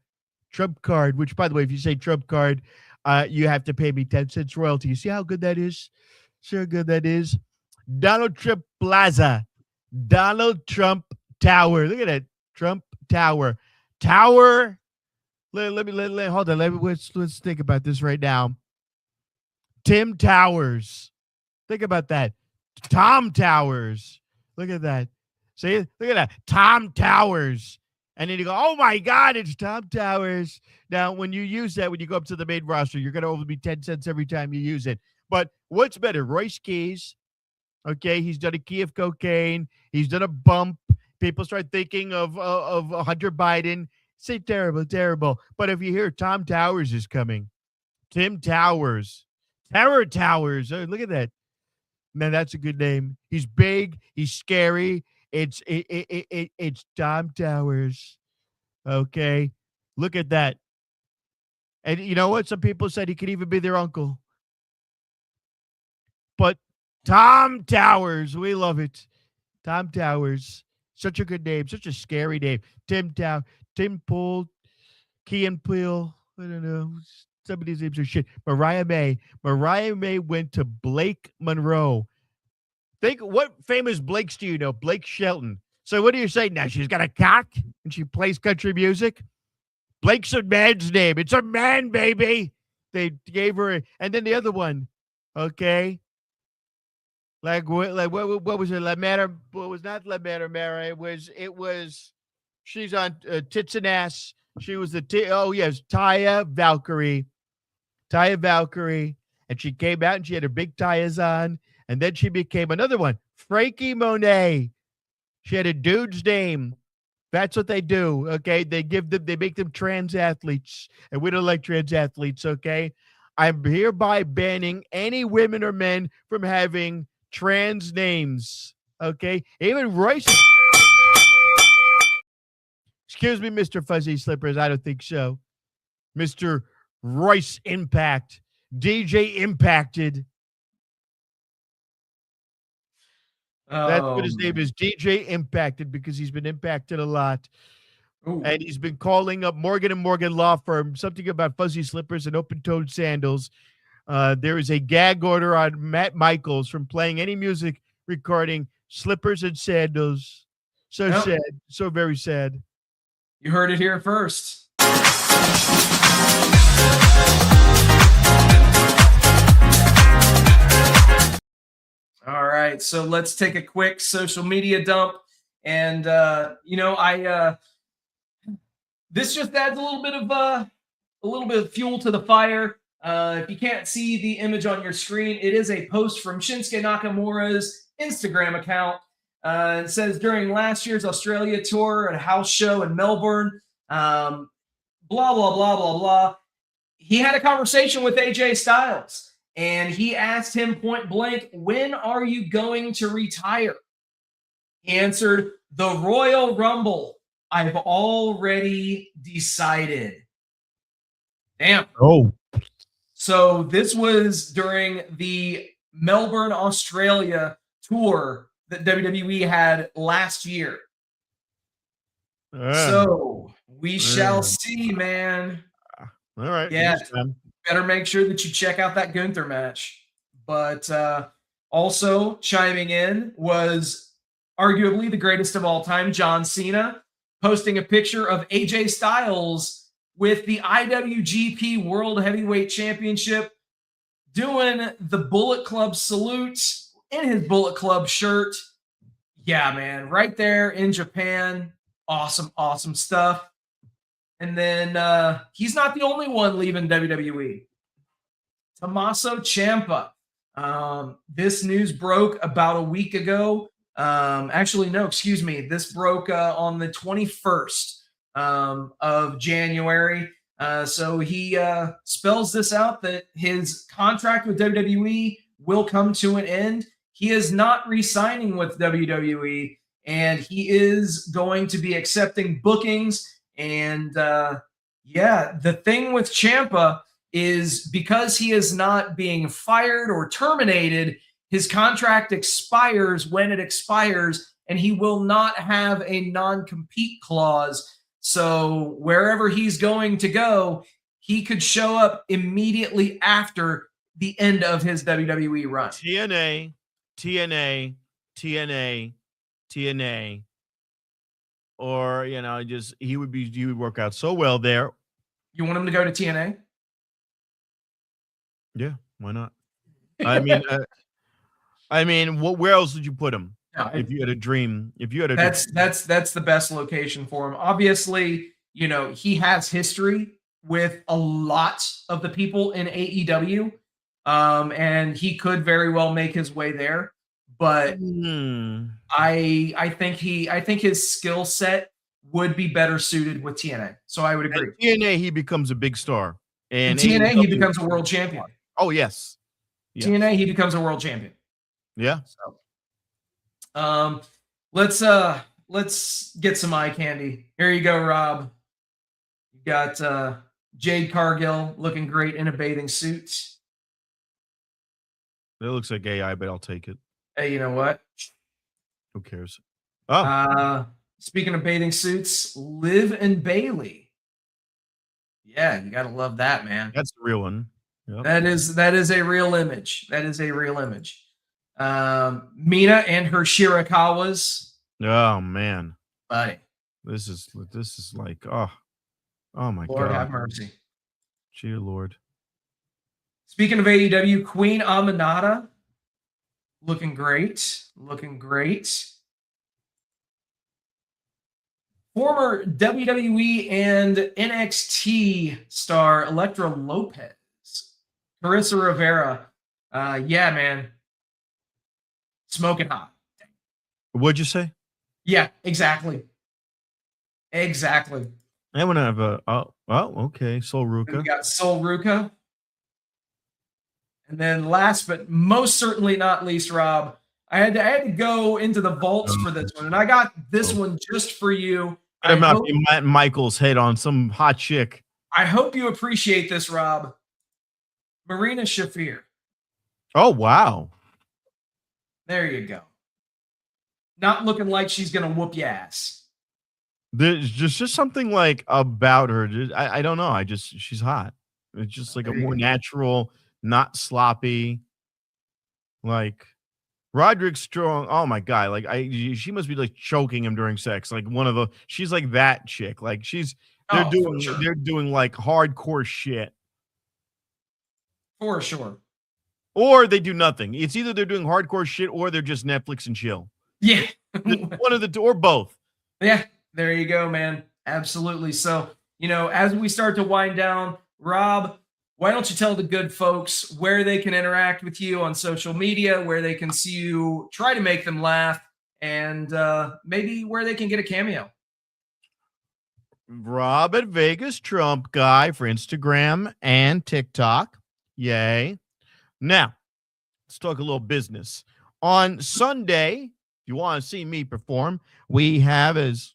Trump card, which, by the way, if you say Trump card, you have to pay me 10 cents royalty. You see how good that is? See how good that is? Donald Trump Plaza. Donald Trump Tower. Look at that. Trump Tower. Tower. Hold on. Let's think about this right now. Tim Towers. Think about that. Tom Towers. Look at that. See? Look at that. Tom Towers. And then you go, oh my God, it's Tom Towers. Now, when you use that, when you go up to the main roster, you're going to only be 10 cents every time you use it. But what's better? Royce Keys. Okay, he's done a key of cocaine. He's done a bump. People start thinking of Hunter Biden. Say terrible, terrible. But if you hear Tom Towers is coming, Tim Towers, Terror Towers. Oh, look at that. Man, that's a good name. He's big. He's scary. It's Tom Towers. Okay, look at that. And you know what? Some people said he could even be their uncle. But Tom Towers, we love it. Tom Towers, such a good name, such a scary name. Tim Pool, Key and Peele. I don't know. Some of these names are shit. Mariah May. Mariah May went to Blake Monroe. Think, what famous Blakes do you know? Blake Shelton. So what do you say now? She's got a cock and she plays country music? Blake's a man's name. It's a man, baby. They gave her, and then the other one, okay? What was it? La Mera, what was not La Mera Mera? It was, she's on Tits and Ass. She was Taya Valkyrie. Taya Valkyrie. And she came out and she had her big tires on. And then she became another one, Frankie Monet. She had a dude's name. That's what they do, okay? They make them trans athletes. And we don't like trans athletes, okay? I'm hereby banning any women or men from having trans names, okay? Even Royce. Excuse me, Mr. Fuzzy Slippers. I don't think so. Mr. Royce Impact. DJ Impacted. That's what his name is. DJ Impacted, because he's been impacted a lot. Ooh. And he's been calling up Morgan & Morgan Law Firm, something about fuzzy slippers and open-toed sandals. There is a gag order on Matt Michaels from playing any music recording slippers and sandals. So sad. So very sad. You heard it here first. All right, so let's take a quick social media dump. And, this just adds a little bit of fuel to the fire. If you can't see the image on your screen, it is a post from Shinsuke Nakamura's Instagram account. It says, during last year's Australia tour at a house show in Melbourne, blah, blah, blah, blah, blah. He had a conversation with AJ Styles, and he asked him point blank, when are you going to retire? He answered, the Royal Rumble. I've already decided. Damn. Oh. So this was during the Melbourne, Australia tour that WWE had last year. So we shall see, man. All right. Yeah. Better make sure that you check out that Gunther match. But also chiming in was arguably the greatest of all time, John Cena, posting a picture of AJ Styles with the IWGP World Heavyweight Championship, doing the Bullet Club salute in his Bullet Club shirt. Yeah, man, right there in Japan. Awesome, awesome stuff. And then he's not the only one leaving WWE. Tommaso Ciampa. This news broke about a week ago. This broke on the 21st of January. So he spells this out that his contract with WWE will come to an end. He is not re-signing with WWE. and he is going to be accepting bookings. And yeah, the thing with Ciampa is because he is not being fired or terminated, his contract expires when it expires, and he will not have a non-compete clause. So wherever he's going to go, he could show up immediately after the end of his WWE run. TNA, TNA, TNA, TNA, or just he would work out so well there. You want him to go to TNA? Yeah, why not? I mean, where else would you put him? If you had a dream, that's the best location for him. Obviously, he has history with a lot of the people in AEW, and he could very well make his way there. But I think his skill set would be better suited with TNA. So I would agree. At TNA, he becomes a big star, and TNA, he becomes a world champion. Oh yes. TNA, he becomes a world champion. Yeah. So, let's get some eye candy. Here you go, Rob. You got Jade Cargill looking great in a bathing suit. It looks like AI, but I'll take it. Hey, you know what? Who cares? Oh. Speaking of bathing suits, Liv and Bailey. Yeah, you gotta love that, man. That's the real one. Yep. That is a real image. That is a real image. Mina and her Shirakawas. Oh man, buddy, this is like oh my God, Lord have mercy, dear Lord. Speaking of AEW, Queen Aminata, looking great. Former WWE and NXT star Elektra Lopez, Carissa Rivera. Yeah, man. Smoking hot. What'd you say? Yeah, exactly. Exactly. I want to have okay. Sol Ruka. We got Sol Ruka. And then last but most certainly not least, Rob, I had to go into the vaults for this one, and I got this one just for you. I'm not Matt Michaels' head on some hot chick. I hope you appreciate this, Rob. Marina Shafir. Oh wow. There you go. Not looking like she's gonna whoop your ass. There's just something like about her. I don't know. She's hot. It's just like a more natural, not sloppy. Like Roderick Strong. Oh my God. Like she must be like choking him during sex. Like she's like that chick. Like they're doing like hardcore shit. For sure. Or they do nothing. It's either they're doing hardcore shit or they're just Netflix and chill. Yeah. One of the two or both. Yeah. There you go, man. Absolutely. So, as we start to wind down, Rob, why don't you tell the good folks where they can interact with you on social media, where they can see you, try to make them laugh, and maybe where they can get a cameo. Rob at Vegas Trump Guy for Instagram and TikTok. Yay. Now, let's talk a little business. On Sunday, if you want to see me perform, we have as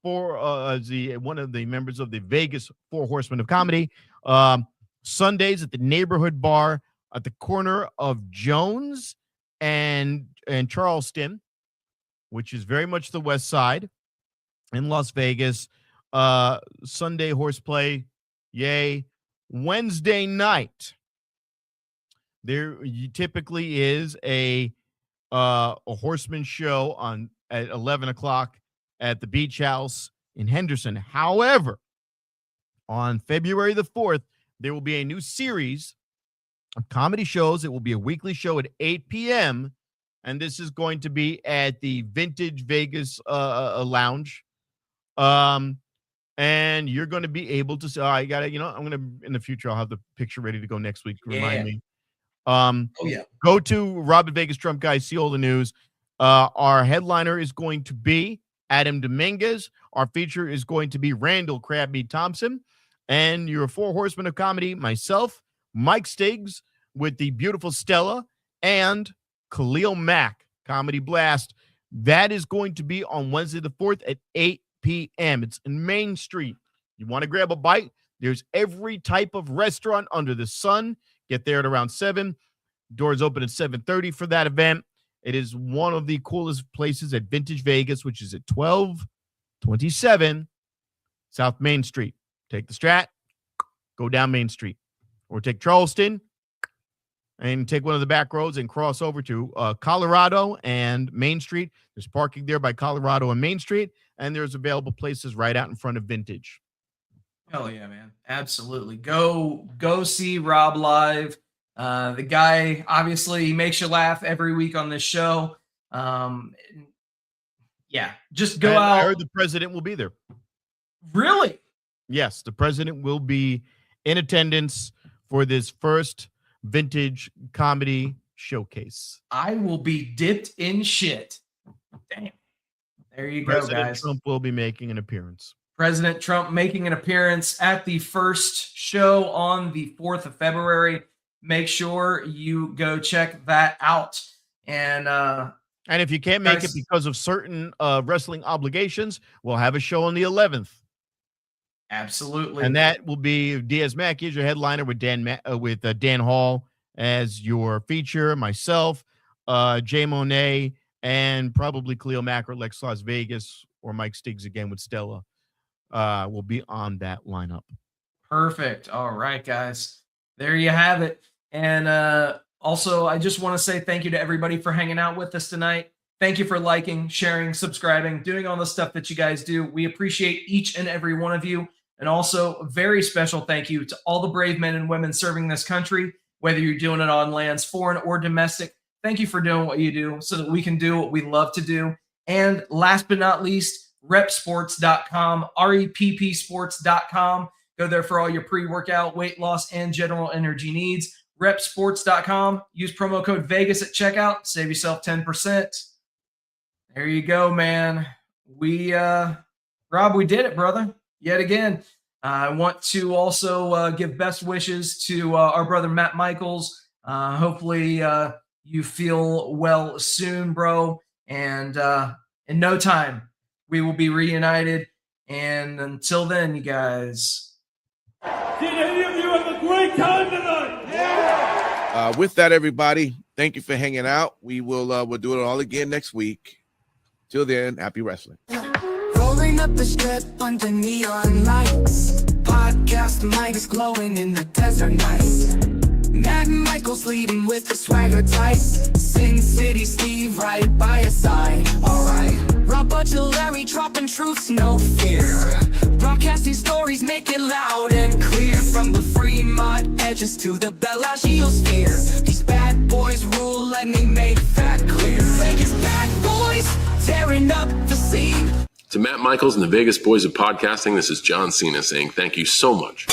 one of the members of the Vegas Four Horsemen of Comedy, Sundays at the Neighborhood Bar at the corner of Jones and Charleston, which is very much the west side in Las Vegas. Sunday horseplay, yay. Wednesday night, there typically is a horseman show at 11 o'clock at the Beach House in Henderson. However, on February the 4th, there will be a new series of comedy shows. It will be a weekly show at 8 p.m., and this is going to be at the Vintage Vegas Lounge. And you're going to be able to say, I'm going to, in the future, I'll have the picture ready to go next week. Remind me. Go to Robin Vegas Trump Guy, see all the news. Our headliner is going to be Adam Dominguez. Our feature is going to be Randall Crabmeat Thompson. And your Four Horsemen of Comedy, myself, Mike Stiggs with the beautiful Stella, and Khalil Mack, Comedy Blast. That is going to be on Wednesday the 4th at 8 p.m. It's in Main Street. You want to grab a bite? There's every type of restaurant under the sun. Get there at around 7. Doors open at 7:30 for that event. It is one of the coolest places at Vintage Vegas, which is at 1227 South Main Street. Take the Strat, go down Main Street, or take Charleston and take one of the back roads and cross over to Colorado and Main Street. There's parking there by Colorado and Main Street, and there's available places right out in front of Vintage. Hell yeah, man. Absolutely. Go see Rob live. The guy, obviously, he makes you laugh every week on this show. Yeah, just go out. I heard the president will be there. Really? Yes, the president will be in attendance for this first Vintage comedy showcase. I will be dipped in shit. Damn. There you go, President guys. Trump will be making an appearance. President Trump making an appearance at the first show on the 4th of February. Make sure you go check that out. And if you can't make it because of certain wrestling obligations, we'll have a show on the 11th. Absolutely. And that will be Diaz Mackey as your headliner with Dan Hall as your feature, myself, Jay Monet, and probably Cleo Mack or Lex Las Vegas or Mike Stiggs again with Stella. Will be on that lineup. Perfect. All right, guys. There you have it. And also, I just want to say thank you to everybody for hanging out with us tonight. Thank you for liking, sharing, subscribing, doing all the stuff that you guys do. We appreciate each and every one of you. And also, a very special thank you to all the brave men and women serving this country, whether you're doing it on lands, foreign or domestic. Thank you for doing what you do so that we can do what we love to do. And last but not least, repsports.com, reppsports.com. Go there for all your pre-workout, weight loss, and general energy needs. Repsports.com. Use promo code Vegas at checkout. Save yourself 10%. There you go, man. Rob, we did it, brother. Yet again. I want to also give best wishes to our brother Matt Michaels. Hopefully you feel well soon, bro. And in no time, we will be reunited. And until then, you guys. Did any of you have a great time tonight? Yeah. With that, everybody, thank you for hanging out. We'll do it all again next week. Till then, happy wrestling. Rolling up the strip under neon lights. Podcast mics glowing in the desert nights. Matt Michaels leading with the swagger tight. Sin City Steve right by your side. Alright. Rob Butcher Larry dropping truths, no fear. Broadcasting stories, make it loud and clear. From the Fremont edges to the Bellagio sphere. These bad boys rule, let me make that clear. Vegas bad boys, tearing up the scene. To Matt Michaels and the Vegas Boys of Podcasting, this is John Cena saying thank you so much.